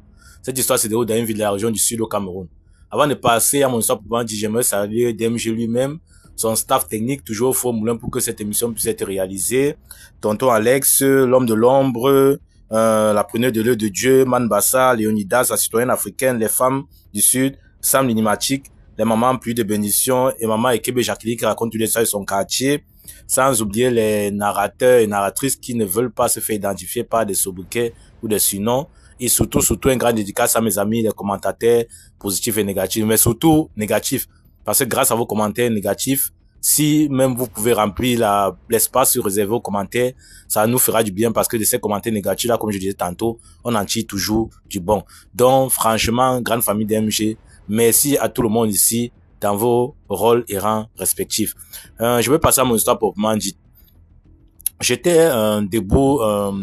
Cette histoire se déroule dans une ville de la région du Sud au Cameroun. Avant de passer à mon histoire, pour dire, j'aimerais saluer DMG lui-même, son staff technique, toujours au Four Moulin pour que cette émission puisse être réalisée. Tonton Alex, l'homme de l'ombre, la preneuse de l'œil de Dieu, Manbassa, Léonidas, la citoyenne africaine, les femmes du Sud, Sam Linimatique, les mamans plus de bénédictions et maman Ekebe Jacqueline qui raconte tous les histoires de son quartier, sans oublier les narrateurs et narratrices qui ne veulent pas se faire identifier par des sobriquets ou des surnoms. Et surtout un grand dédicace à mes amis, les commentateurs positifs et négatifs, mais surtout négatifs. Parce que grâce à vos commentaires négatifs, si même vous pouvez remplir l'espace réservé aux commentaires, ça nous fera du bien parce que de ces commentaires négatifs là, comme je disais tantôt, on en tire toujours du bon. Donc, franchement, grande famille DMG, merci à tout le monde ici dans vos rôles et rangs respectifs. Je vais passer à mon histoire proprement dite. J'étais debout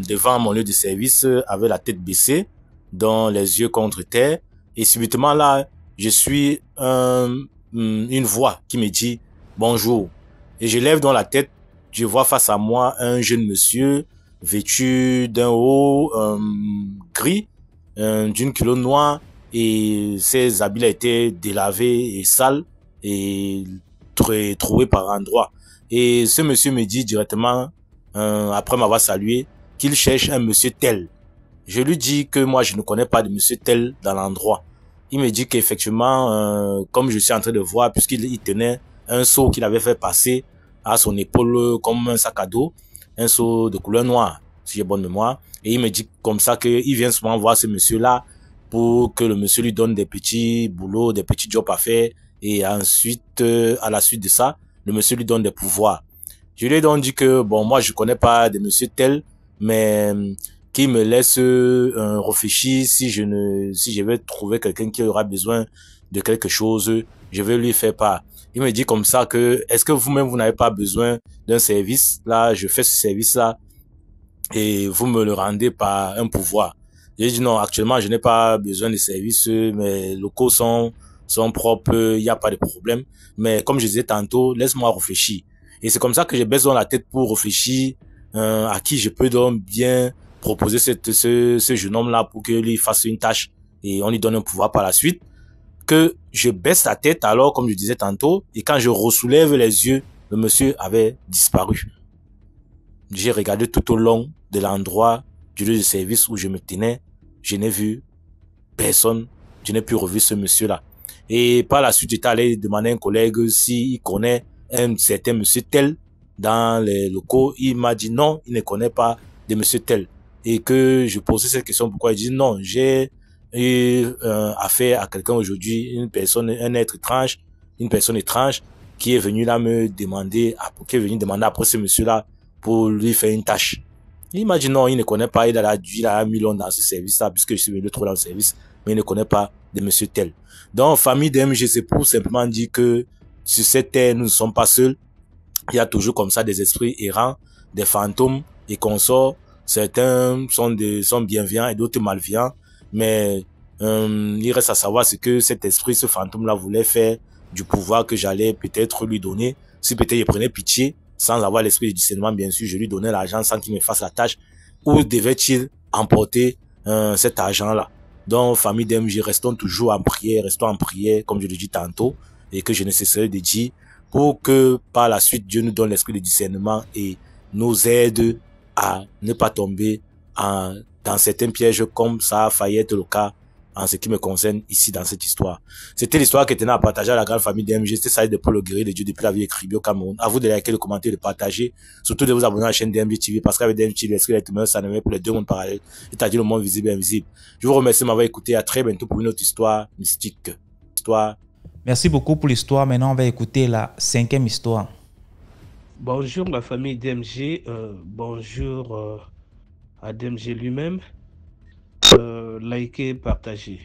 devant mon lieu de service avec la tête baissée, dont les yeux contre terre, et subitement là, je suis une voix qui me dit bonjour. Et je lève dans la tête, je vois face à moi un jeune monsieur vêtu d'un haut gris, d'une culotte noire, et ses habits étaient délavés et sales et troués par endroits. Et ce monsieur me dit directement, après m'avoir salué, qu'il cherche un monsieur tel. Je lui dis que moi je ne connais pas de monsieur tel dans l'endroit. Il me dit qu'effectivement, comme je suis en train de voir, puisqu'il tenait un seau qu'il avait fait passer à son épaule comme un sac à dos, un seau de couleur noire, si j'ai bonne mémoire. Et il me dit comme ça qu'il vient souvent voir ce monsieur-là pour que le monsieur lui donne des petits boulots, des petits jobs à faire. Et ensuite, à la suite de ça, le monsieur lui donne des pouvoirs. Je lui ai donc dit que, bon, moi, je connais pas de monsieur tel, mais qui me laisse réfléchir si je vais trouver quelqu'un qui aura besoin de quelque chose, je vais lui faire part. Il me dit comme ça que, est-ce que vous-même, vous n'avez pas besoin d'un service? Là, je fais ce service-là et vous me le rendez par un pouvoir. J'ai dit non, actuellement, je n'ai pas besoin de service, mes locaux sont propres, il n'y a pas de problème. Mais comme je disais tantôt, laisse-moi réfléchir. Et c'est comme ça que j'ai besoin de la tête pour réfléchir à qui je peux donc bien proposer ce jeune homme-là pour que lui fasse une tâche et on lui donne un pouvoir par la suite. Que je baisse la tête alors, comme je disais tantôt, et quand je ressoulève les yeux, le monsieur avait disparu. J'ai regardé tout au long de l'endroit du lieu de service où je me tenais. Je n'ai vu personne. Je n'ai plus revu ce monsieur-là. Et par la suite, j'étais allé demander à un collègue s'il connaît un certain monsieur tel dans les locaux. Il m'a dit non, il ne connaît pas de monsieur tel. Et que je posais cette question, pourquoi il dit non, j'ai eu affaire à quelqu'un aujourd'hui, une personne étrange qui est venue là me demander, qui est venu demander après ce monsieur-là pour lui faire une tâche. Il m'a dit non, il ne connaît pas, il a mis l'on dans ce service-là, puisque je suis venu le trouver dans le service, mais il ne connaît pas de monsieur tel. Donc, famille DMG, c'est pour simplement dire que sur cette terre, nous ne sommes pas seuls. Il y a toujours comme ça des esprits errants, des fantômes et consorts. Certains sont bienveillants et d'autres malveillants, mais il reste à savoir ce que cet esprit, ce fantôme-là voulait faire du pouvoir que j'allais peut-être lui donner. Si peut-être il prenait pitié, sans avoir l'esprit de discernement, bien sûr, je lui donnais l'argent sans qu'il me fasse la tâche. Où devait-il emporter cet argent-là? Donc, famille DMG, restons en prière, comme je le dis tantôt, et que je ne cesserai de dire, pour que par la suite, Dieu nous donne l'esprit de discernement et nous aide à ne pas tomber dans certains pièges comme ça a failli être le cas en ce qui me concerne ici dans cette histoire. C'était l'histoire que tenait à partager à la grande famille DMG. C'était ça de Paul le guerrier de Dieu depuis la vie écrite au Cameroun. À vous de liker, de commenter, de partager. Surtout de vous abonner à la chaîne DMG TV parce qu'avec DMG TV, l'esprit d'être humain, ça ne met pour les deux mondes parallèles. C'est-à-dire le monde visible et invisible. Je vous remercie de m'avoir écouté. À très bientôt pour une autre histoire mystique. Merci beaucoup pour l'histoire. Maintenant, on va écouter la 5e histoire. Bonjour la famille DMG. Bonjour à DMG lui-même. Likez, partagez.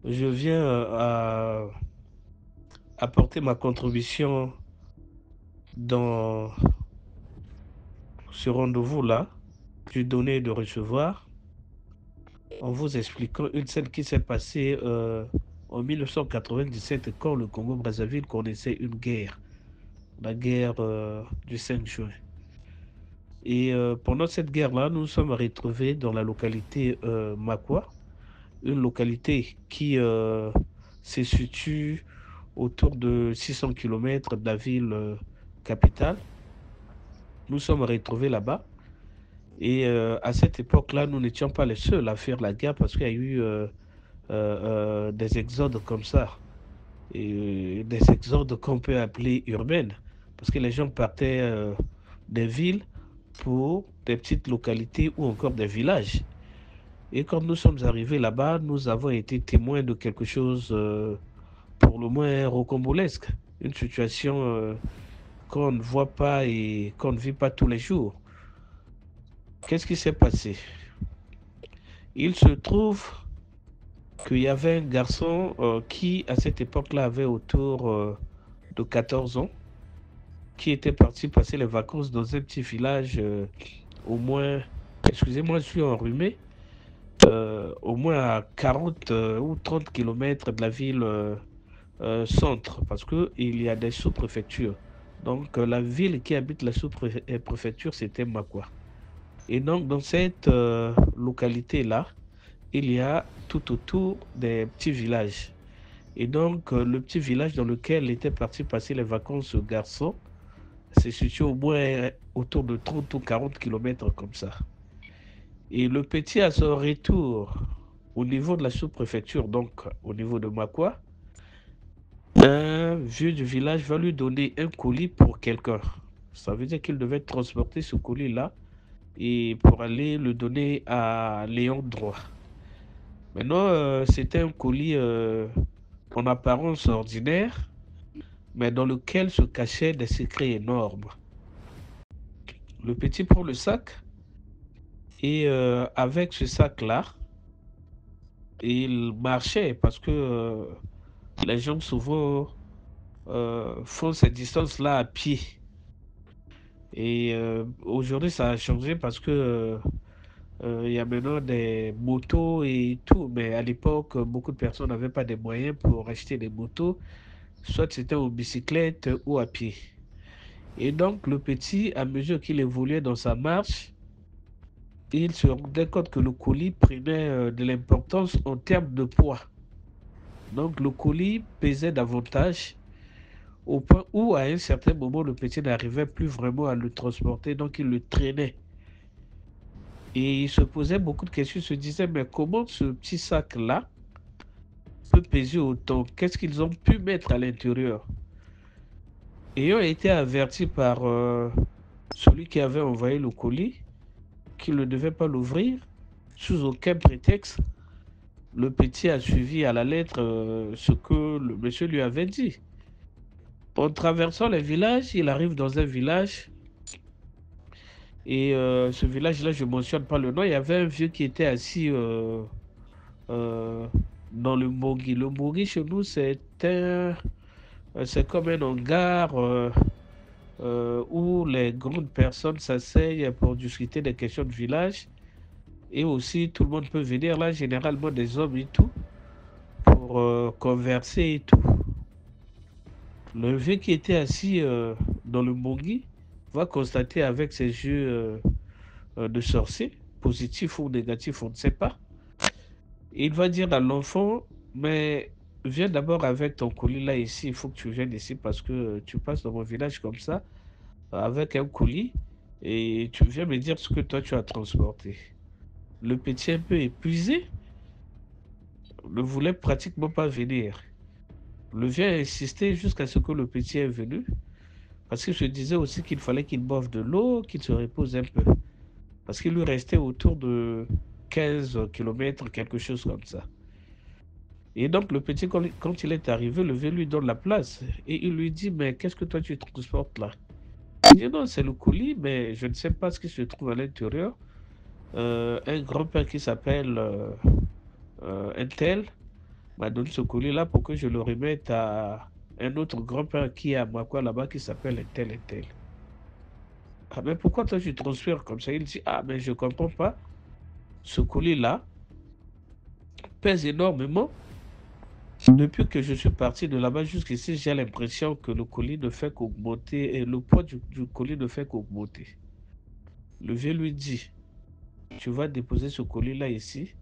Je viens à apporter ma contribution dans ce rendez-vous-là, du donner et de recevoir, en vous expliquant une scène qui s'est passée en 1997 quand le Congo-Brazzaville connaissait une guerre, la guerre du 5 juin. Et pendant cette guerre-là, nous nous sommes retrouvés dans la localité Makwa, une localité qui se situe autour de 600 km de la ville capitale. Nous sommes retrouvés là-bas. Et à cette époque-là, nous n'étions pas les seuls à faire la guerre parce qu'il y a eu des exodes comme ça, et des exodes qu'on peut appeler urbaines, parce que les gens partaient des villes pour des petites localités ou encore des villages. Et quand nous sommes arrivés là-bas, nous avons été témoins de quelque chose pour le moins rocambolesque, une situation qu'on ne voit pas et qu'on ne vit pas tous les jours. Qu'est-ce qui s'est passé? Il se trouve qu'il y avait un garçon qui, à cette époque-là, avait autour de 14 ans, qui était parti passer les vacances dans un petit village, au moins, excusez-moi, je suis enrhumé, au moins à 40 ou 30 km de la ville centre, parce qu'il y a des sous-préfectures. Donc, la ville qui habite la sous-préfecture, c'était Makwa. Et donc, dans cette localité-là, il y a tout autour des petits villages. Et donc, le petit village dans lequel était parti passer les vacances ce garçon, c'est situé au moins autour de 30 ou 40 km comme ça. Et le petit, à son retour au niveau de la sous-préfecture, donc au niveau de Makwa, un vieux du village va lui donner un colis pour quelqu'un. Ça veut dire qu'il devait transporter ce colis-là et pour aller le donner à Léon Droit. Maintenant, c'était un colis en apparence ordinaire, mais dans lequel se cachaient des secrets énormes. Le petit prend le sac et avec ce sac-là, il marchait parce que les gens souvent font cette distance-là à pied. Et aujourd'hui, ça a changé parce que il y a maintenant des motos et tout, mais à l'époque, beaucoup de personnes n'avaient pas de moyens pour acheter des motos, soit c'était en bicyclette ou à pied. Et donc, le petit, à mesure qu'il évoluait dans sa marche, il se rendait compte que le colis prenait de l'importance en termes de poids. Donc, le colis pesait davantage au point où, à un certain moment, le petit n'arrivait plus vraiment à le transporter, donc il le traînait. Et il se posait beaucoup de questions, il se disait, mais comment ce petit sac-là peut peser autant? Qu'est-ce qu'ils ont pu mettre à l'intérieur? Ayant été averti par celui qui avait envoyé le colis, qu'il ne devait pas l'ouvrir, sous aucun prétexte, le petit a suivi à la lettre ce que le monsieur lui avait dit. En traversant les villages, il arrive dans un village. Et ce village-là, je ne mentionne pas le nom, il y avait un vieux qui était assis dans le Mogui. Le Mogui, chez nous, c'est comme un hangar où les grandes personnes s'asseyent pour discuter des questions de village. Et aussi, tout le monde peut venir là, généralement des hommes et tout, pour converser et tout. Le vieux qui était assis dans le Mogui va constater avec ses yeux de sorcier, positif ou négatif, on ne sait pas. Il va dire à l'enfant, mais viens d'abord avec ton colis là ici, il faut que tu viennes ici parce que tu passes dans mon village comme ça, avec un colis, et tu viens me dire ce que toi tu as transporté. Le petit, un peu épuisé, ne voulait pratiquement pas venir. Le vieux a insisté jusqu'à ce que le petit est venu, parce qu'il se disait aussi qu'il fallait qu'il boive de l'eau, qu'il se repose un peu. Parce qu'il lui restait autour de 15 km, quelque chose comme ça. Et donc le petit, quand il est arrivé, le vieux lui donne la place. Et il lui dit, mais qu'est-ce que toi tu transportes là? Il dit, non, c'est le colis, mais je ne sais pas ce qui se trouve à l'intérieur. Un grand-père qui s'appelle un tel m'a donné ce colis-là pour que je le remette à un autre grand-père qui est à Makwa là-bas qui s'appelle un tel, un tel. Ah, mais pourquoi toi tu transfères comme ça? Il dit, ah, mais je ne comprends pas. Ce colis-là pèse énormément. Depuis que je suis parti de là-bas jusqu'ici, j'ai l'impression que le colis ne fait qu'augmenter et le poids du colis ne fait qu'augmenter. Le vieux lui dit, tu vas déposer ce colis-là ici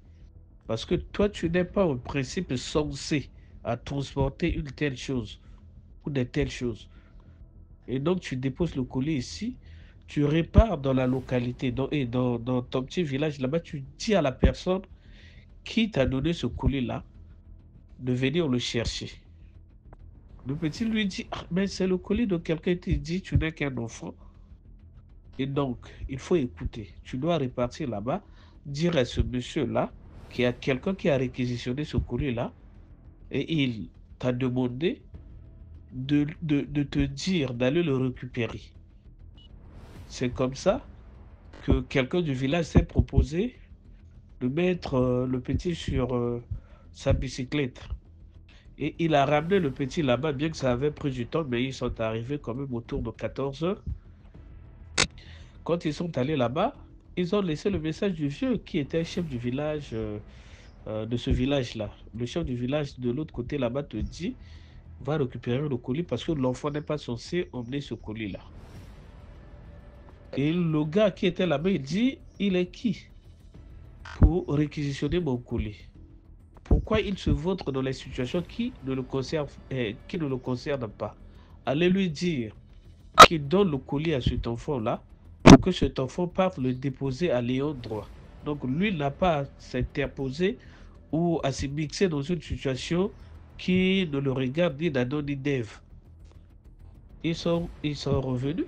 parce que toi, tu n'es pas en principe censé à transporter une telle chose ou de telles choses. Et donc, tu déposes le colis ici, tu repars dans la localité dans ton petit village là-bas, tu dis à la personne qui t'a donné ce colis-là de venir le chercher. Le petit lui dit, ah, mais c'est le colis de quelqu'un qui dit, tu n'es qu'un enfant. Et donc, il faut écouter. Tu dois repartir là-bas, dire à ce monsieur-là, qu'il y a quelqu'un qui a réquisitionné ce colis-là, et il t'a demandé de te dire d'aller le récupérer. C'est comme ça que quelqu'un du village s'est proposé de mettre le petit sur sa bicyclette. Et il a ramené le petit là-bas, bien que ça avait pris du temps, mais ils sont arrivés quand même autour de 14 heures. Quand ils sont allés là-bas, ils ont laissé le message du vieux qui était chef du village, de ce village-là. Le chef du village de l'autre côté là-bas te dit, va récupérer le colis parce que l'enfant n'est pas censé emmener ce colis-là. Et le gars qui était là-bas, il dit, il est qui pour réquisitionner mon colis? Pourquoi il se vautre dans les situations qui ne le concernent pas? Allez lui dire qu'il donne le colis à cet enfant-là pour que cet enfant parte le déposer à l'ayant droit. Donc lui n'a pas à s'interposer ou à se mixer dans une situation qui ne le regarde ni d'Adam ni d'Ève. Ils sont revenus.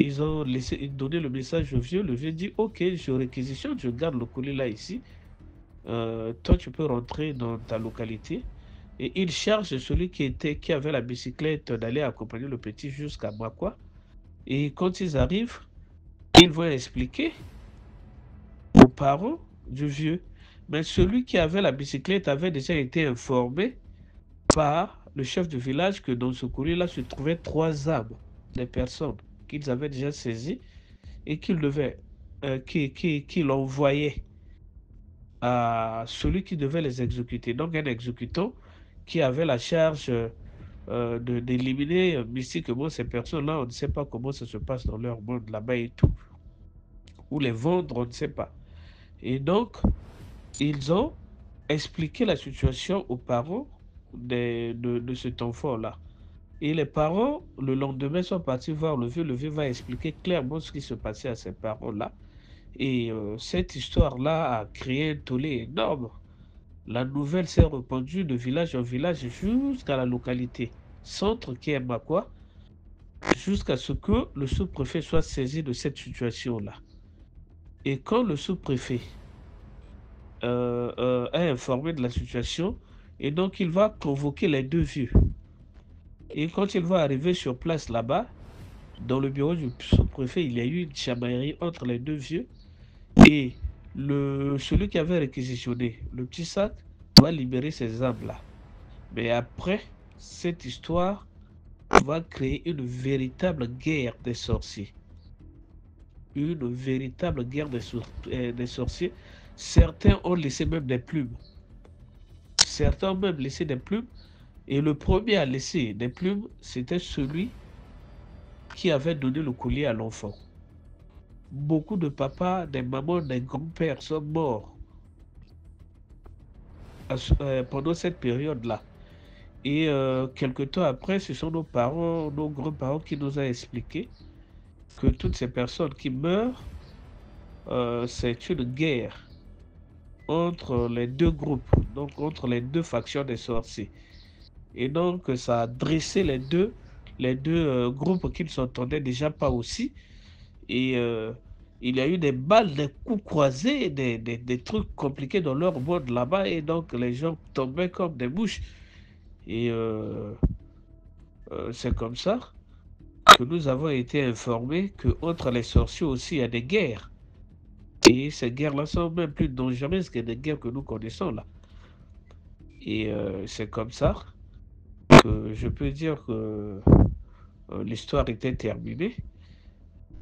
Ils ont donné le message au vieux. Le vieux dit, ok, je réquisitionne, je garde le colis là ici. Toi, tu peux rentrer dans ta localité. Et il charge celui qui avait la bicyclette d'aller accompagner le petit jusqu'à Makwa. Et quand ils arrivent, ils vont expliquer aux parents du vieux. Mais celui qui avait la bicyclette avait déjà été informé par le chef du village que dans ce colis-là se trouvaient 3 armes des personnes qu'ils avaient déjà saisies et qu'il envoyait à celui qui devait les exécuter. Donc un exécutant qui avait la charge d'éliminer mystiquement ces personnes-là. On ne sait pas comment ça se passe dans leur monde là-bas et tout. Ou les vendre, on ne sait pas. Et donc, ils ont expliqué la situation aux parents de cet enfant-là. Et les parents, le lendemain, sont partis voir le vieux. Le vieux va expliquer clairement ce qui se passait à ces parents-là. Et cette histoire-là a créé un tollé énorme. La nouvelle s'est répandue de village en village jusqu'à la localité centre qui est Makwa, jusqu'à ce que le sous-préfet soit saisi de cette situation-là. Et quand le sous-préfet est informé de la situation, et donc il va convoquer les 2 vieux. Et quand il va arriver sur place là-bas, dans le bureau du sous-préfet, il y a eu une chamaillerie entre les 2 vieux. Et celui qui avait réquisitionné le petit sac va libérer ces armes-là. Mais après, cette histoire va créer une véritable guerre des sorciers. Une véritable guerre des sorciers. Certains ont laissé même des plumes. Certains ont même laissé des plumes. Et le premier à laisser des plumes, c'était celui qui avait donné le collier à l'enfant. Beaucoup de papas, des mamans, des grands-pères sont morts pendant cette période-là. Et quelque temps après, ce sont nos parents, nos grands-parents qui nous ont expliqué que toutes ces personnes qui meurent, c'est une guerre entre les 2 groupes, donc entre les 2 factions des sorciers. Et donc, ça a dressé les deux groupes qui ne s'entendaient déjà pas aussi. Et il y a eu des balles, des coups croisés, des trucs compliqués dans leur monde là-bas. Et donc, les gens tombaient comme des mouches. Et c'est comme ça que nous avons été informés qu'entre les sorciers aussi, il y a des guerres. Et ces guerres-là sont même plus dangereuses que des guerres que nous connaissons là. Et c'est comme ça que je peux dire que l'histoire était terminée.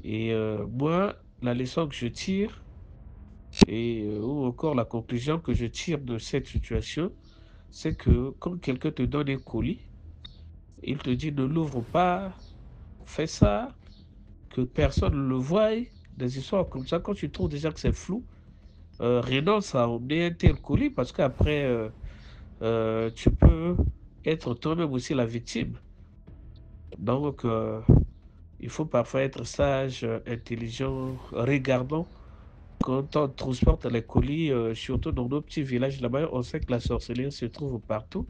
Et moi, la leçon que je tire, ou encore la conclusion que je tire de cette situation, c'est que quand quelqu'un te donne un colis, il te dit ne l'ouvre pas, fais ça, que personne ne le voie, des histoires comme ça, quand tu trouves déjà que c'est flou, renonce à emmener un tel colis parce qu'après, tu peux être toi-même aussi la victime. Donc, il faut parfois être sage, intelligent, regardant quand on transporte les colis, surtout dans nos petits villages là-bas, on sait que la sorcellerie se trouve partout.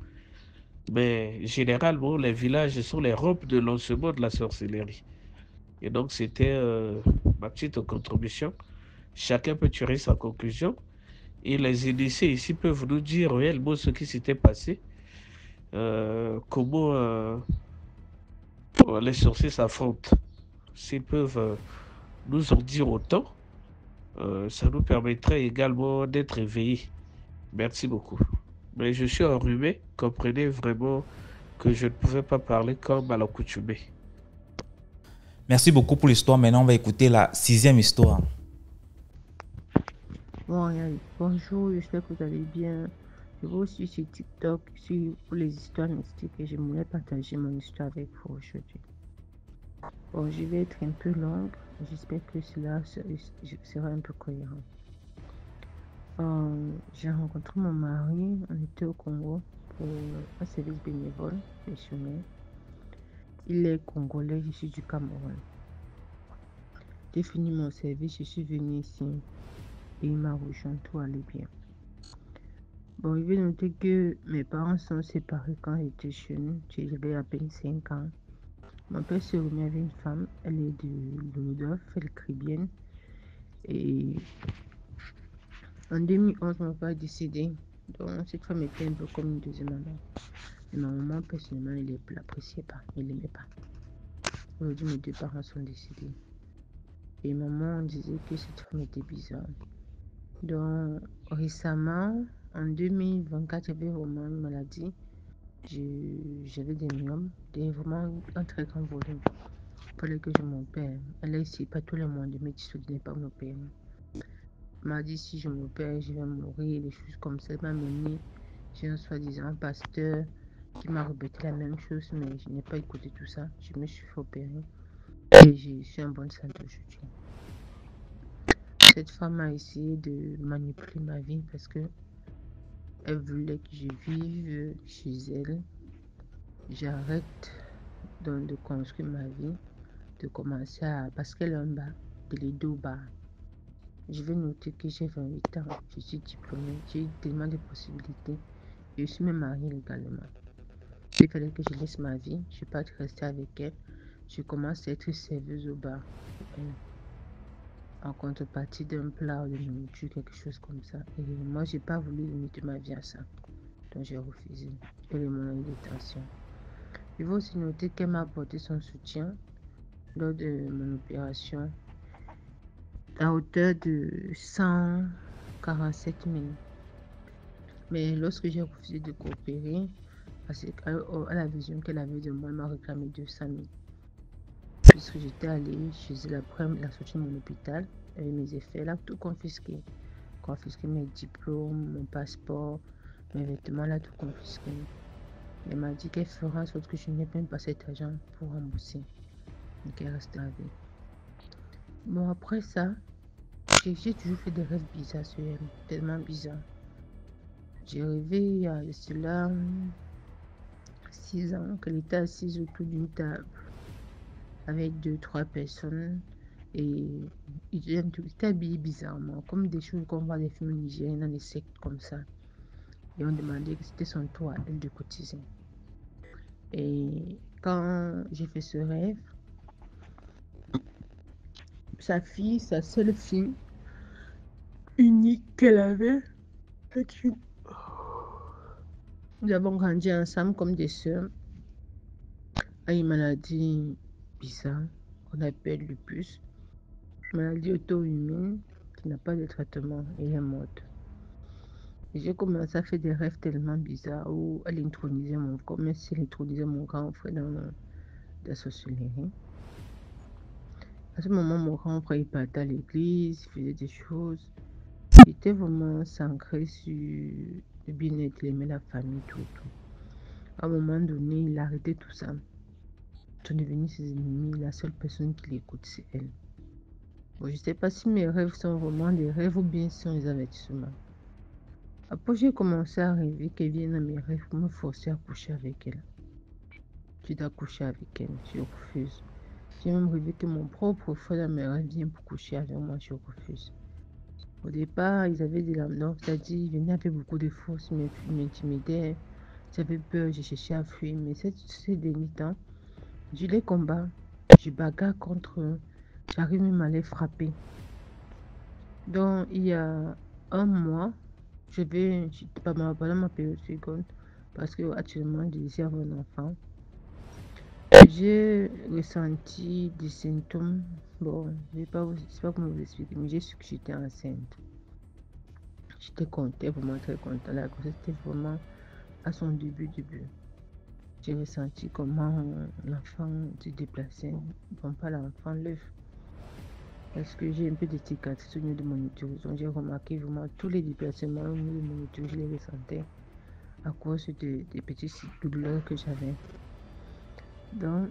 Mais généralement, les villages sont les rampes de lancement de la sorcellerie. Et donc, c'était ma petite contribution. Chacun peut tirer sa conclusion. Et les initiés ici peuvent nous dire réellement ce qui s'était passé, comment les sorciers s'affrontent. S'ils peuvent nous en dire autant, ça nous permettrait également d'être éveillés. Merci beaucoup. Mais je suis enrhumé, comprenez vraiment que je ne pouvais pas parler comme à l'accoutumée. Merci beaucoup pour l'histoire. Maintenant, on va écouter la 6e histoire. Bon, bonjour, j'espère que vous allez bien. Je vous suis sur TikTok pour les histoires mystiques et je voulais partager mon histoire avec vous aujourd'hui. Bon, je vais être un peu longue. J'espère que cela sera un peu cohérent. J'ai rencontré mon mari, on était au Congo pour un service bénévole missionnaire. Il est congolais, je suis du Cameroun. J'ai fini mon service, je suis venue ici et il m'a rejoint, tout allait bien. Bon, il veut noter que mes parents sont séparés quand j'étais jeune, j'avais à peine 5 ans. Mon père s'est remis avec une femme, elle est de Rudolph, elle est caribéenne. Et en 2011, mon père est décédé. Donc, cette femme était un peu comme une deuxième maman. Mais ma maman, personnellement, elle ne l'appréciait pas, elle ne l'aimait pas. Aujourd'hui, mes 2 parents sont décédés. Et maman disait que cette femme était bizarre. Donc, récemment, en 2024, j'avais vraiment une maladie. J'avais des myomes, vraiment un très grand volume. Il fallait que je m'opère. Elle a essayé pas tout le monde de me dissoudre, pas m'opérer. Elle m'a dit si je m'opère, je vais mourir, des choses comme ça. Elle m'a mené chez un soi-disant pasteur qui m'a répété la même chose, mais je n'ai pas écouté tout ça. Je me suis fait opérer et je suis en bonne santé aujourd'hui. Cette femme a essayé de manipuler ma vie parce que elle voulait que je vive chez elle. J'arrête donc de construire ma vie, de commencer à... Parce qu'elle a un bas, de les deux bas. Je vais noter que j'ai 28 ans, je suis diplômée, j'ai eu tellement de possibilités. Je suis même mariée légalement. Il fallait que je laisse ma vie, je ne vais pas rester avec elle. Je commence à être serveuse au bar. En contrepartie d'un plat ou de nourriture, quelque chose comme ça. Et moi, j'ai pas voulu limiter ma vie à ça. Donc, j'ai refusé. Et les moyens de détention. Il faut aussi noter qu'elle m'a apporté son soutien lors de mon opération à hauteur de 147 000. Mais lorsque j'ai refusé de coopérer, parce qu'à la vision qu'elle avait de moi, elle m'a réclamé 200 000. Puisque j'étais allée chez elle après la sortie de mon hôpital, avec mes effets, elle a tout confisqué. Confisqué mes diplômes, mon passeport, mes vêtements, elle a tout confisqué. Elle m'a dit qu'elle fera en sorte que je n'ai même pas cet argent pour rembourser. Et qu'elle restera avec. Bon, après ça, j'ai toujours fait des rêves bizarres sur elle, tellement bizarres. J'ai rêvé il y a cela 6 ans qu'elle était assise autour d'une table avec 2-3 personnes et ils étaient habillés bizarrement, comme des choses qu'on voit dans les films nigériens, dans les sectes comme ça. Et on demandait que c'était son tour à elle de cotiser. Et quand j'ai fait ce rêve, sa fille, sa seule fille, unique qu'elle avait, nous avons grandi ensemble comme des sœurs, a une maladie bizarre qu'on appelle lupus, maladie auto-immune qui n'a pas de traitement et est morte. J'ai commencé à faire des rêves tellement bizarres où elle intronisait comme si elle intronisait mon grand frère dans la sorcellerie. À ce moment, mon grand frère il partait à l'église, il faisait des choses. Il était vraiment centré sur le bien-être, il aimait la famille, tout. À un moment donné, il a arrêté tout ça. Ils sont devenus ses ennemis, la seule personne qui l'écoute, c'est elle. Bon, je ne sais pas si mes rêves sont vraiment des rêves ou bien si sont des avertissements. Après, j'ai commencé à rêver qu'elle vienne dans mes rêves pour me forcer à coucher avec elle. Je dois coucher avec elle, je refuse. J'ai même rêvé que mon propre frère dans mes rêves vient pour coucher avec moi, je refuse. Au départ, ils avaient des lames, c'est-à-dire ils venaient avec beaucoup de force, ils m'intimidaient. J'avais peur, j'ai cherché à fuir. Mais ces derniers temps, je les combats, je bagarre contre eux, j'arrive même à les frapper. Donc, il y a un mois, je pendant ma période seconde, parce que actuellement, je désire avoir un enfant. J'ai ressenti des symptômes. Bon, je ne sais pas comment vous expliquer, mais j'ai su que j'étais enceinte. J'étais vraiment très contente. La grossesse était vraiment à son début. J'ai ressenti comment l'enfant se déplaçait. Bon, pas l'enfant, l'œuf. Parce que j'ai un peu de cicatrices au niveau de mon utérus. Donc, j'ai remarqué vraiment tous les déplacements au niveau de mon utérus, je les ressentais à cause des petites douleurs que j'avais. Donc,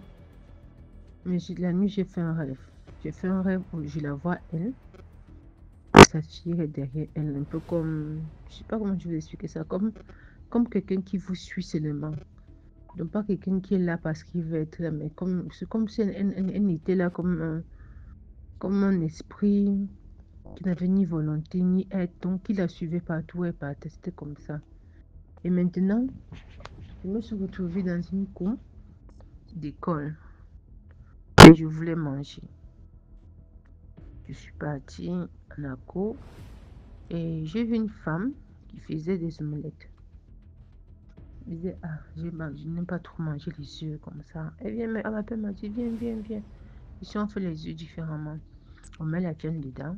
mais la nuit, j'ai fait un rêve. J'ai fait un rêve où je la vois, elle, sa fille est derrière elle, un peu comme, je sais pas comment je vais expliquer ça, comme quelqu'un qui vous suit seulement. Donc, pas quelqu'un qui est là parce qu'il veut être là, mais c'est comme si elle était là comme un esprit qui n'avait ni volonté ni aide, donc qui la suivait partout et partait, c'était comme ça. Et maintenant, je me suis retrouvée dans une cour d'école et je voulais manger. Je suis partie à la cour et j'ai vu une femme qui faisait des omelettes. Je disais, je n'aime pas trop manger les œufs comme ça. Elle m'appelle, m'a dit, viens. Ici, on fait les œufs différemment. On met la viande dedans.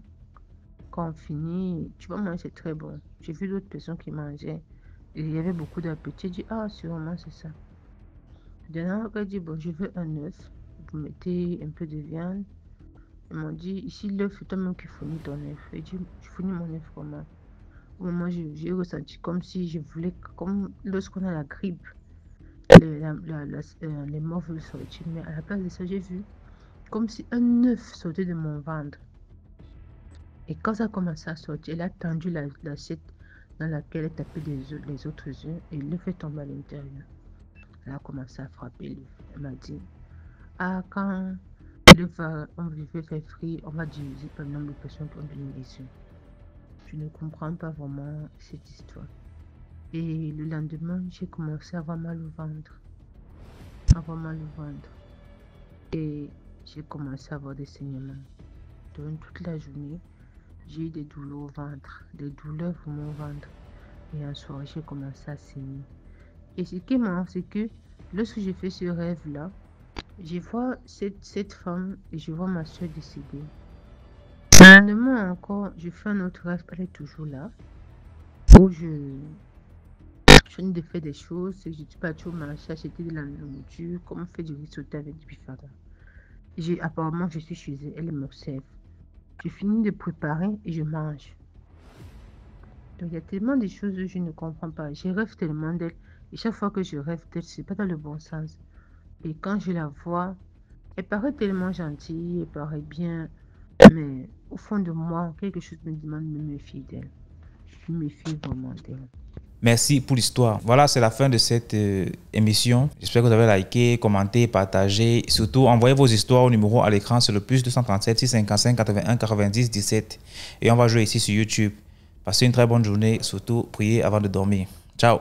Quand on finit, tu vas manger, c'est très bon. J'ai vu d'autres personnes qui mangeaient. Et il y avait beaucoup d'appétit. J'ai dit, sûrement, c'est ça. Dernièrement, elle dit, bon, je veux un œuf. Vous mettez un peu de viande. Ils m'ont dit, ici, l'œuf, c'est toi-même qui fournis ton œuf. Et je fournis mon œuf comment? Au moment, j'ai ressenti comme si je voulais, comme lorsqu'on a la grippe, les morts veulent sortir. Mais à la place de ça, j'ai vu comme si un œuf sortait de mon ventre. Et quand ça a commencé à sortir, elle a tendu l'assiette dans laquelle elle tapait les autres œufs et l'œuf est tombé à l'intérieur. Elle a commencé à frapper l'œuf. Elle m'a dit, quand on veut faire frire, on va diviser par le nombre de personnes qui ont donné les œufs. Je ne comprends pas vraiment cette histoire. Et le lendemain, j'ai commencé à avoir mal au ventre. Et j'ai commencé à avoir des saignements. Donc toute la journée, j'ai eu des douleurs au ventre, des douleurs pour mon ventre. Et un soir, j'ai commencé à saigner. Et ce qui est marrant, c'est que lorsque j'ai fait ce rêve-là, je vois cette femme et je vois ma soeur décédée. Le lendemain encore, je fais un autre rêve, elle est toujours là. Où je viens de faire des choses, je suis partie au marché acheter de la nourriture, comme on fait du risotto avec du bifada. Apparemment, je suis chez elle m'observe. Je finis de préparer et je mange. Donc, il y a tellement de choses que je ne comprends pas. Je rêve tellement d'elle. Et chaque fois que je rêve d'elle, c'est pas dans le bon sens. Et quand je la vois, elle paraît tellement gentille, elle paraît bien. Mais au fond de moi, quelque chose me demande de me méfier d'elle. Je me méfie vraiment d'elle. Merci pour l'histoire. Voilà, c'est la fin de cette émission. J'espère que vous avez liké, commenté, partagé. Surtout, envoyez vos histoires au numéro à l'écran. C'est le +237 655 81 90 17. Et on va jouer ici sur YouTube. Passez une très bonne journée. Surtout, priez avant de dormir. Ciao.